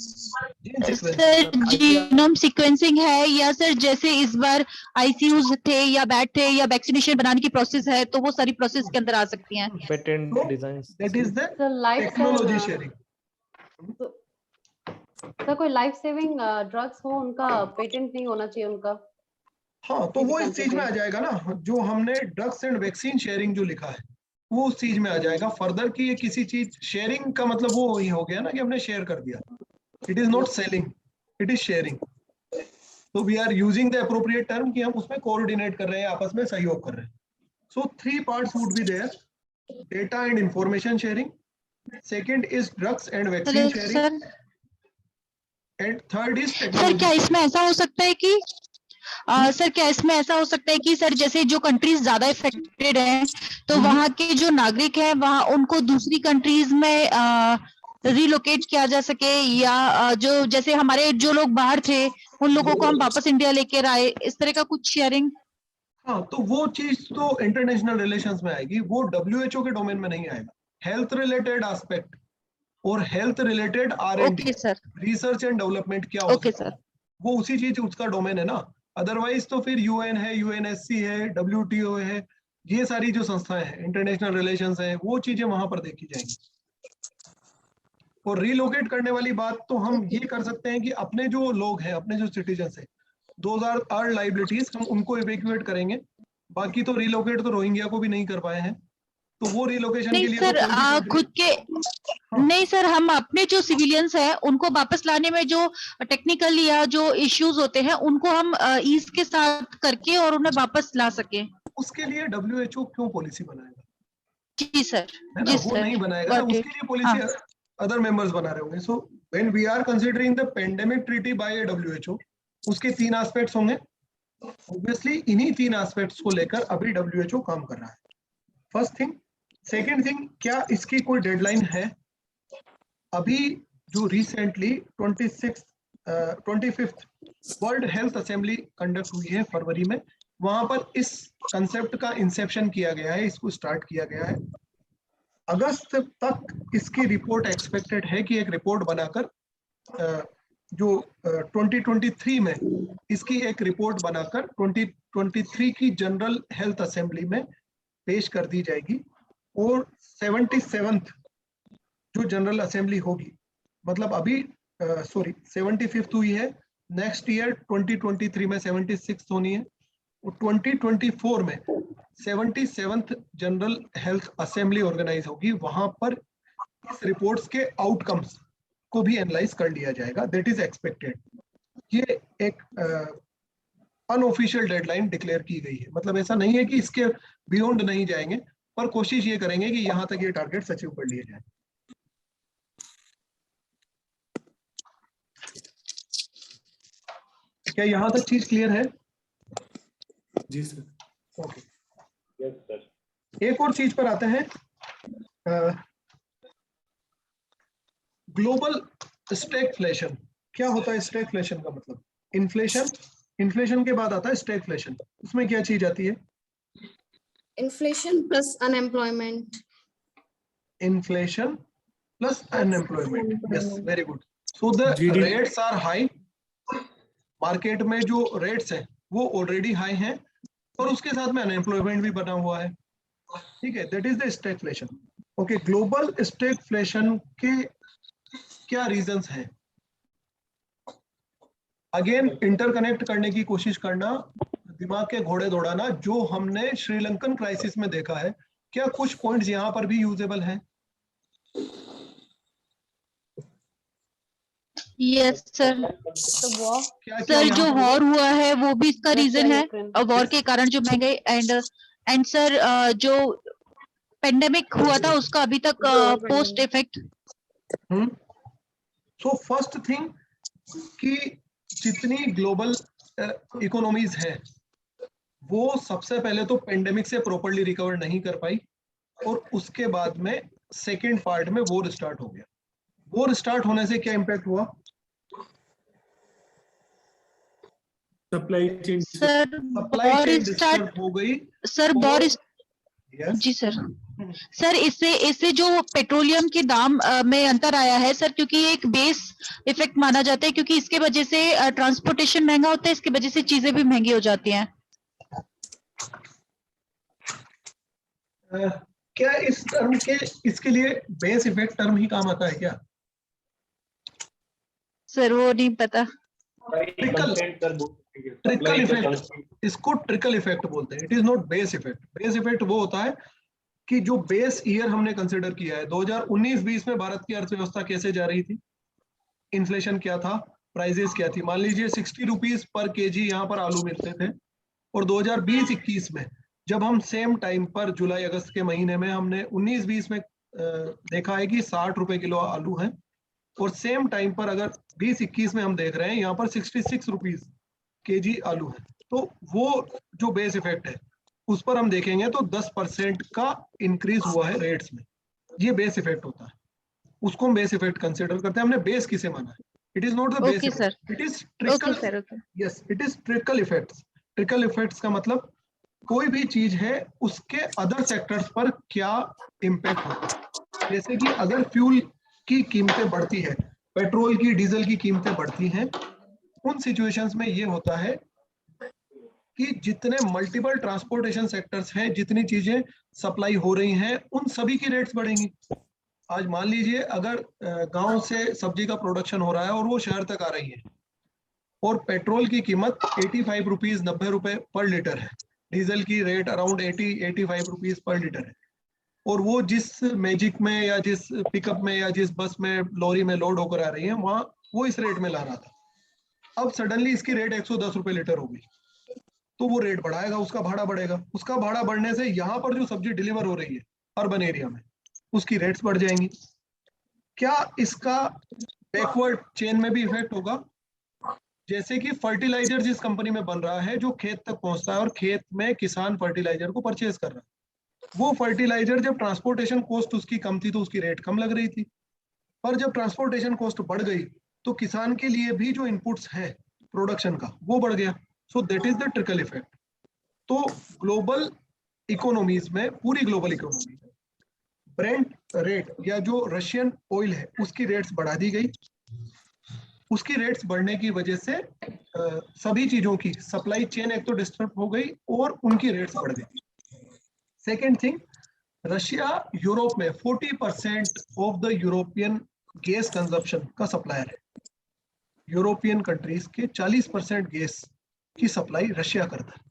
sir genome sequencing है, या सर जैसे इस बार ICUs थे या बैट थे या वैक्सीनेशन बनाने की प्रोसेस है तो वो सारी प्रोसेस के अंदर आ सकती हैं। Patent design, that is the technology sharing. Sir कोई लाइफ सेविंग ड्रग्स हो, उनका पेटेंट नहीं होना चाहिए उनका। हाँ, तो वो इस चीज में आ जाएगा ना, जो हमने ड्रग्स एंड वैक्सीन शेयरिंग जो लिखा है वो उस चीज में आ जाएगा फर्दर कि ये किसी चीज, शेयरिंग का मतलब वो ही हो गया ना कि हमने शेयर कर दिया। It is not selling, it is sharing. तो we are using the appropriate term कि हम उसमें कोऑर्डिनेट कर रहे हैं, आपस में सहयोग कर रहे हैं। So 3 parts would be there, data and information sharing, second is drugs and vaccine sharing, and third is sir क्या इसमें ऐसा हो सकता है कि सर क्या इसमें ऐसा हो सकता है कि सर जैसे जो कंट्रीज ज्यादा इफेक्टेड हैं तो वहाँ के जो नागरिक हैं वहाँ उनको दूसरी कंट्रीज में रिलोकेट किया जा सके, या जो जैसे हमारे जो लोग बाहर थे उन लोगों को हम वापस इंडिया लेकर आए, इस तरह का कुछ शेयरिंग? हाँ, तो वो चीज तो इंटरनेशनल रिलेशंस में आएगी, वो WHO के डोमेन में नहीं आएगा। हेल्थ रिलेटेड एस्पेक्ट और health related R&D, okay sir, research and development क्या हो ओके सकता है, सर, वो उसी चीज उसका डोमेन है ना। अदरवाइज तो फिर UN है, UNSC है, WTO है, ये सारी जो संस्थाएं हैं, इंटरनेशनल रिलेशंस है, वो चीजें वहां पर देखी जाएंगी। और रिलोकेट करने वाली बात तो हम ये कर सकते हैं कि अपने जो लोग हैं, अपने जो सिटीजन है, 2000 अर्न लाइबिलिटीज हम उनको इवैक्यूएट करेंगे। बाकी तो रिलोकेट तो रोहिंग्या को भी नहीं कर पाए हैं, तो वो रिलोकेशन नहीं के लिए सर, तो कोई भी खुद के नहीं सर, हम अपने जो सिविलियंस हैं उनको वापस लाने में जो टेक्निकल या जो इश्यूज होते हैं उनको हम ईज के साथ करके और उन्हें वापस ला सके। उसके लिए WHO क्यों पॉलिसी बनाएगा? जी सर, है ना, जी वो सर, नहीं बनाएगा ना, गॉट उसके इट। लिए पॉलिसी अदर मेंबर्स बना रहे होंगे। So when we are considering the pandemic treaty by WHO, उसके 3 एस्पेक्ट्स होंगे। ऑब्वियसली इन्हीं 3 एस्पेक्ट्स को लेकर अभी WHO काम कर रहा है, फर्स्ट थिंग। सेकंड थिंग, क्या इसकी कोई डेडलाइन है? अभी जो recently 25th world health assembly conduct हुई है फरवरी में, वहां पर इस कंसेप्ट का इंसेप्शन किया गया है, इसको स्टार्ट किया गया है। अगस्त तक इसकी रिपोर्ट एक्सपेक्टेड है कि एक रिपोर्ट बनाकर जो 2023 में इसकी एक रिपोर्ट बनाकर 2023 की जनरल हेल्थ असेंबली में पेश कर दी जाएगी। और 77th जो जनरल असेंबली होगी, मतलब अभी 75th हुई है, नेक्स्ट ईयर 2023 में 76th होनी है, और 2024 में 77th general health assembly organise होगी। वहां पर इस रिपोर्ट्स के आउटकम्स को भी एनालाइज कर लिया जाएगा, दैट इज एक्सपेक्टेड। ये एक अनऑफिशियल डेडलाइन डिक्लेयर की गई है, मतलब ऐसा नहीं है कि इसके बियॉन्ड नहीं जाएंगे, पर कोशिश ये करेंगे कि यहां तक ये टारगेट्स अचीव कर लिए जाए। क्या यहां तक चीज क्लियर है? जी सर। Okay, yes sir. एक और चीज पर आते हैं, ग्लोबल स्टैगफ्लेशन। क्या होता है स्टैगफ्लेशन का मतलब? इन्फ्लेशन, इन्फ्लेशन के बाद आता है स्टैगफ्लेशन। उसमें क्या चीज आती है? Inflation plus unemployment. Inflation plus unemployment, yes, very good. So the GDP rates are high, market में जो रेट्स हैं वो ऑलरेडी हाई हैं, और उसके साथ में अनएम्प्लॉयमेंट भी बना हुआ है, ठीक है, that is the stagflation. Okay, global stagflation के क्या रीजंस हैं? अगेन इंटरकनेक्ट करने की कोशिश करना, दिमाग के घोड़े दौड़ाना, जो हमने श्रीलंकन क्राइसिस में देखा है, क्या कुछ पॉइंट्स यहाँ पर भी यूजेबल हैं? Yes sir. तो वॉर, सर जो वॉर हुआ है वो भी इसका रीजन है, और वॉर Yes. के कारण जो महंगाई एंड सर जो पेंडेमिक हुआ था उसका अभी तक post effect. So first thing कि जितनी ग्लोबल इकोनॉमीज हैं वो सबसे पहले तो पेंडेमिक से प्रॉपर्ली रिकवर नहीं कर पाई, और उसके बाद में सेकेंड पार्ट में वॉर स्टार्ट हो गया। वॉर स्टार्ट होने से क्या इम्पैक्ट हुआ? Supply chain, sir supply war chain start, disturb हो गई। Sir war, Yes. जी सर। सर इससे जो पेट्रोलियम के दाम में अंतर आया है सर, क्योंकि ये एक बेस इफेक्ट माना जाता है, क्योंकि इसके वजह से ट्रांसपोर्टेशन महंगा होता है, इसकी वजह से चीजें भी महंगी हो जाती हैं। क्या इस टर्म के, इसके लिए बेस इफेक्ट टर्म ही काम आता है क्या? सर वो नहीं पता। ट्रिकल इफेक्ट, इसको ट्रिकल इफेक्ट बोलते हैं, it is not base effect. Base effect वो होता है कि जो बेस ईयर हमने कंसिडर किया है, 2019-20 में भारत की अर्थव्यवस्था कैसे जा रही थी, इन्फ्लेशन क्या था, प्राइजेस क्या थी। मान लीजिए 60 रुपीज पर केजी यहाँ पर आलू मिलते थे, और 2020-21 में जब हम सेम टाइम पर जुलाई अगस्त के महीने में हमने 19-20 में देखा है कि 60 रुपए किलो आलू है, और सेम टाइम पर अगर 20-21 में हम देख रहे हैं यहाँ पर 66 रुपीज केजी आलू है, तो वो जो बेस इफेक्ट है उस पर हम देखेंगे तो 10% का इंक्रीज हुआ है रेट्स में, ये बेस इफेक्ट होता है, उसको हम बेस इफेक्ट कंसिडर करते हैं। हमने बेस किसे माना है? It is not the base effect, it is trickle. Okay sir, okay. Yes, it is trickle effects. Trickle effects का मतलब कोई भी चीज है उसके अदर सेक्टर्स पर क्या इम्पैक्ट होता है। जैसे कि अगर फ्यूल की कीमतें बढ़ती है, पेट्रोल की, डीजल की कीमतें बढ़ती हैं, उन सिचुएशंस में ये होता है कि जितने मल्टीपल ट्रांसपोर्टेशन सेक्टर्स हैं, जितनी चीजें सप्लाई हो रही हैं, उन सभी की रेट्स बढ़ेंगी। आज मान लीजिए अगर गांव से सब्जी का प्रोडक्शन हो रहा है और वो शहर तक आ रही है, और पेट्रोल की कीमत 85 रुपीज 90 रुपए पर लीटर है, डीजल की rate around 80-85 rupees per litre है, और वो जिस मैजिक में या जिस पिकअप में या जिस बस में लॉरी में लोड होकर आ रही है, वहां वो इस रेट में ला रहा था। अब सडनली इसकी रेट 110 रुपए लीटर हो गई, तो वो रेट बढ़ाएगा, उसका भाड़ा बढ़ेगा। उसका भाड़ा बढ़ने से यहाँ पर जो सब्जी डिलीवर हो रही है अर्बन एरिया में, उसकी रेट्स बढ़ जाएंगी। क्या इसका बैकवर्ड चेन में भी इफेक्ट होगा? जैसे कि फर्टिलाइजर जिस कंपनी में बन रहा है, जो खेत तक पहुंचता है और खेत में किसान फर्टिलाइजर को परचेज कर रहा है, वो फर्टिलाइजर जब ट्रांसपोर्टेशन कॉस्ट उसकी कम थी तो उसकी रेट कम लग रही थी, पर जब ट्रांसपोर्टेशन कॉस्ट बढ़ गई तो किसान के लिए भी जो इनपुट्स है प्रोडक्शन का वो बढ़ गया। So that is the trickle effect. तो ग्लोबल इकोनॉमीज में, पूरी ग्लोबल इकोनॉमी में ब्रेंट रेट या जो रशियन ऑयल है उसकी रेट्स बढ़ा दी गई। उसकी रेट्स बढ़ने की वजह से सभी चीजों की सप्लाई चेन एक तो डिस्टर्ब हो गई और उनकी रेट्स बढ़ गई। सेकेंड थिंग, रशिया यूरोप में 40% of the European gas consumption का सप्लायर है। यूरोपियन कंट्रीज के 40% गैस की सप्लाई रशिया करता है,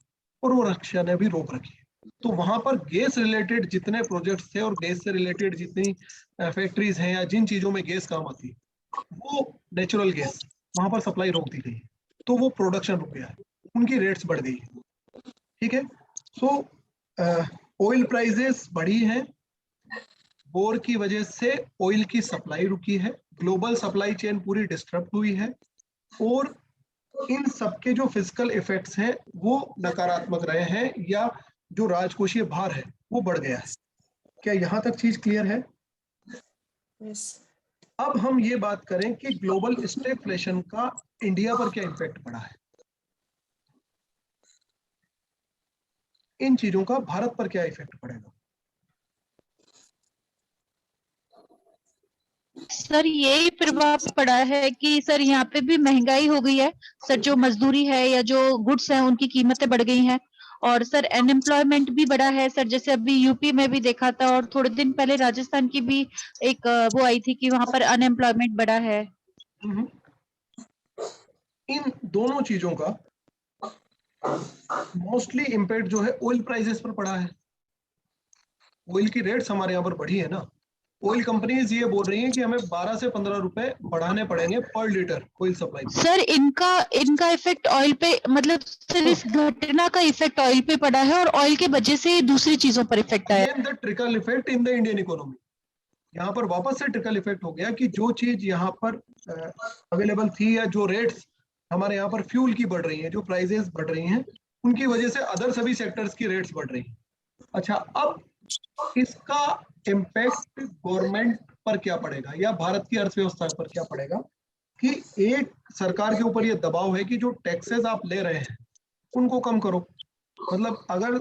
और वो रशिया ने भी रोक रखी है। तो वहां पर गैस रिलेटेड जितने प्रोजेक्ट्स थे और गैस से रिलेटेड जितनी फैक्ट्रीज हैं या जिन चीजों में गैस काम आती है, वो नेचुरल गैस वहां पर सप्लाई रोक दी गई है, तो वो प्रोडक्शन रुक गया है, उनकी रेट्स बढ़ गई है। ठीक है, सो ऑयल प्राइसेस बढ़ी हैं, वॉर की वजह से ऑयल की सप्लाई रुकी है, ग्लोबल सप्लाई चेन पूरी डिस्टर्ब हुई है, और इन सबके जो फिजिकल इफेक्ट्स हैं वो नकारात्मक रहे हैं, या जो राजकोषीय भार है वो बढ़ गया है। क्या यहां तक चीज क्लियर है? yes. अब हम ये बात करें कि ग्लोबल स्टैगफ्लेशन का इंडिया पर क्या इम्पैक्ट पड़ा है, इन चीजों का भारत पर क्या इफेक्ट पड़ेगा। सर यही प्रभाव पड़ा है कि सर यहाँ पे भी महंगाई हो गई है सर, जो मजदूरी है या जो गुड्स हैं उनकी कीमतें बढ़ गई हैं, और सर अनएम्प्लॉयमेंट भी बढ़ा है सर। जैसे अभी यूपी में भी देखा था, और थोड़े दिन पहले राजस्थान की भी एक वो आई थी कि वहां पर अनएम्प्लॉयमेंट बढ़ा है। इन दोनों चीजों का मोस्टली इम्पैक्ट जो है ऑयल प्राइसेस पर पड़ा है। ऑयल की रेट्स हमारे यहाँ पर बढ़ी है ना, ऑयल कंपनीज ये बोल रही हैं कि हमें 12 से 15 रुपए बढ़ाने पड़ेंगे पर लीटर ऑयल सप्लाई। सर इनका इफेक्ट ऑयल पे, मतलब सर इस घटना का इफेक्ट ऑयल पे पड़ा है, और ऑयल के वजह से दूसरी चीजों पर इफेक्ट आया। The trickle effect in the Indian economy, यहाँ पर वापस से ट्रिकल इफेक्ट हो गया कि जो चीज यहाँ पर अवेलेबल थी, या जो रेट्स हमारे यहाँ पर फ्यूल की बढ़ रही हैं, जो प्राइसेस बढ़ रही हैं, उनकी वजह से अदर सभी सेक्टर्स की रेट्स बढ़ रही हैं। अच्छा, अब इसका इम्पैक्ट गवर्नमेंट पर क्या पड़ेगा या भारत की अर्थव्यवस्था पर क्या पड़ेगा, कि एक सरकार के ऊपर ये दबाव है कि जो टैक्सेस आप ले रहे हैं उनको कम करो। मतलब अगर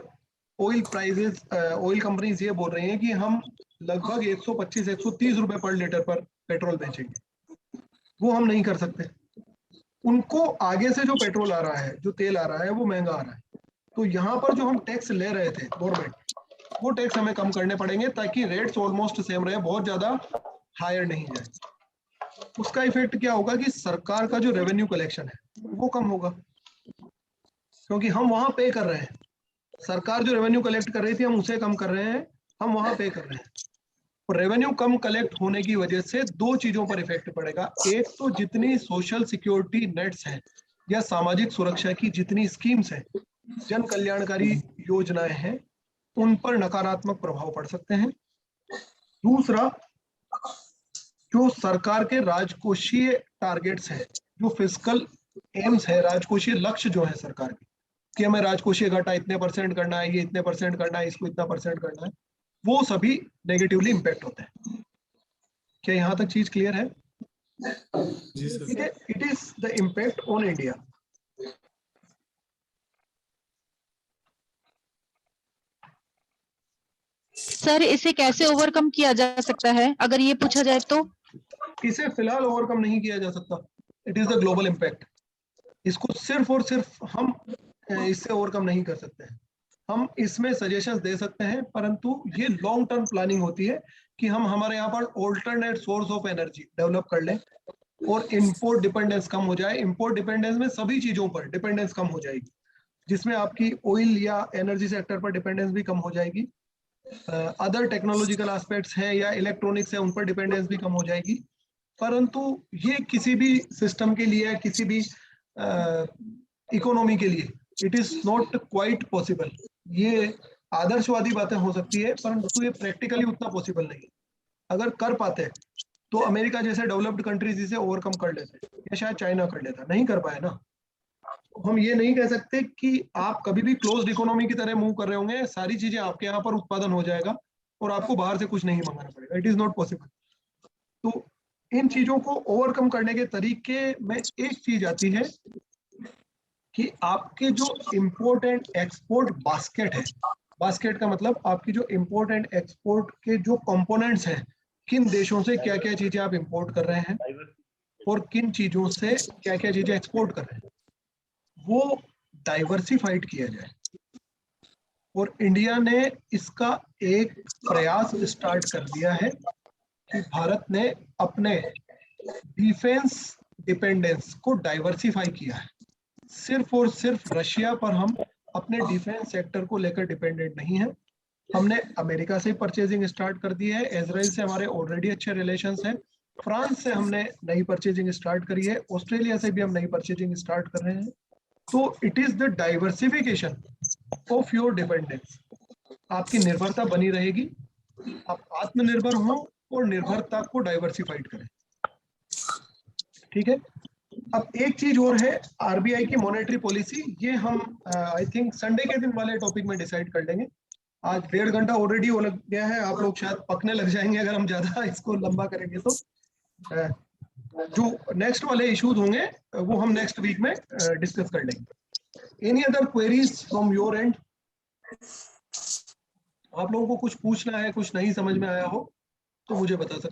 ऑयल प्राइसेस, ऑयल कंपनीज ये बोल रही हैं कि हम लगभग 125-130 रुपए पर लीटर पर पेट्रोल बेचेंगे, वो हम नहीं कर सकते। उनको आगे से जो पेट्रोल आ रहा है, जो तेल आ रहा है, वो महंगा आ रहा है, तो यहाँ पर जो हम टैक्स ले रहे थे गवर्नमेंट, वो टैक्स हमें कम करने पड़ेंगे ताकि रेट्स ऑलमोस्ट सेम रहे, बहुत ज्यादा हायर नहीं जाए। उसका इफेक्ट क्या होगा कि सरकार का जो रेवेन्यू कलेक्शन है वो कम होगा, क्योंकि हम वहां पे कर रहे हैं। सरकार जो रेवेन्यू कलेक्ट कर रही थी हम उसे कम कर रहे हैं, हम वहां पे कर रहे हैं। और रेवेन्यू कम कलेक्ट होने की वजह से दो चीजों पर इफेक्ट पड़ेगा। एक तो जितनी सोशल सिक्योरिटी नेट्स हैं या सामाजिक सुरक्षा की जितनी स्कीम्स हैं, जन कल्याणकारी योजनाएं हैं, उन पर नकारात्मक प्रभाव पड़ सकते हैं। दूसरा, जो सरकार के राजकोषीय टारगेट्स हैं, जो फिस्कल एम्स है, राजकोषीय लक्ष्य जो है सरकार के, कि हमें राजकोषीय घाटा इतने % करना है, ये इतने % करना है, इसको इतना % करना है, वो सभी नेगेटिवली इंपैक्ट होते हैं। क्या यहां तक चीज क्लियर है? जी सर। ठीक है, it is the impact on India. Sir इसे कैसे ओवरकम किया जा सकता है, अगर ये पूछा जाए तो? इसे फिलहाल ओवरकम नहीं किया जा सकता। It is the global impact. इसको सिर्फ और सिर्फ हम इससे ओवरकम नहीं कर सकते हैं। हम इसमें सजेशंस दे सकते हैं, परंतु ये लॉन्ग टर्म प्लानिंग होती है कि हम हमारे यहाँ पर alternate source of energy develop कर लें और इंपोर्ट डिपेंडेंस कम हो जाए। इंपोर्ट डिपेंडेंस में सभी चीजों पर डिपेंडेंस कम हो जाएगी, जिसमें आपकी ऑयल या एनर्जी सेक्टर पर डिपेंडेंस भी कम हो जाएगी। अदर टेक्नोलॉजिकल एस्पेक्ट्स हैं या इलेक्ट्रॉनिक्स है, उन पर डिपेंडेंस भी कम हो जाएगी। परंतु ये किसी भी सिस्टम के लिए, किसी भी इकोनॉमी के लिए it is not quite possible. ये आदर्शवादी बातें हो सकती है, परंतु ये प्रैक्टिकली उतना पॉसिबल नहीं है। अगर कर पाते तो अमेरिका जैसे डेवलप्ड कंट्रीज इसे ओवरकम कर लेते, या शायद चाइना कर लेता, नहीं कर पाए ना। हम ये नहीं कह सकते कि आप कभी भी क्लोज्ड इकोनॉमी की तरह मूव कर रहे होंगे, सारी चीजें आपके यहाँ पर उत्पादन हो जाएगा और आपको बाहर से कुछ नहीं मंगाना पड़ेगा। It is not possible. तो इन चीजों को ओवरकम करने के तरीके में एक चीज आती है कि आपके जो इंपोर्ट एंड एक्सपोर्ट बास्केट है, बास्केट का मतलब आपकी जो इंपोर्ट एंड एक्सपोर्ट के जो कंपोनेंट्स हैं, किन देशों से क्या क्या चीजें आप इंपोर्ट कर रहे हैं और किन चीजों से क्या क्या चीजें एक्सपोर्ट कर रहे हैं, वो डाइवर्सिफाइड किया जाए। और इंडिया ने इसका एक प्रयास स्टार्ट कर दिया है कि भारत ने अपने डिफेंस डिपेंडेंस को डाइवर्सिफाई किया है। सिर्फ और सिर्फ रशिया पर हम अपने डिफेंस सेक्टर को लेकर डिपेंडेंट नहीं है। हमने अमेरिका से परचेजिंग स्टार्ट कर दी है, इजराइल से हमारे ऑलरेडी अच्छे रिलेशंस हैं, फ्रांस से हमने नई परचेजिंग स्टार्ट करी है, ऑस्ट्रेलिया से भी हम नई परचेजिंग स्टार्ट कर रहे हैं। तो it is the diversification of your dependence. आपकी निर्भरता बनी रहेगी, आप आत्मनिर्भर हो और निर्भरता को डाइवर्सिफाइड करें। ठीक है। अब एक चीज और है, आरबीआई की मॉनेटरी पॉलिसी। ये हम आई थिंक संडे के दिन वाले टॉपिक में डिसाइड कर लेंगे। आज 1.5 घंटा ऑलरेडी हो लग गया है, आप लोग शायद पकने लग जाएंगे अगर हम ज्यादा इसको लंबा करेंगे। तो जो नेक्स्ट वाले इश्यूज होंगे वो हम नेक्स्ट वीक में डिस्कस कर लेंगे। Any other queries from your and? आप लोगों को कुछ पूछना है, कुछ नहीं समझ में आया हो तो मुझे बता सकते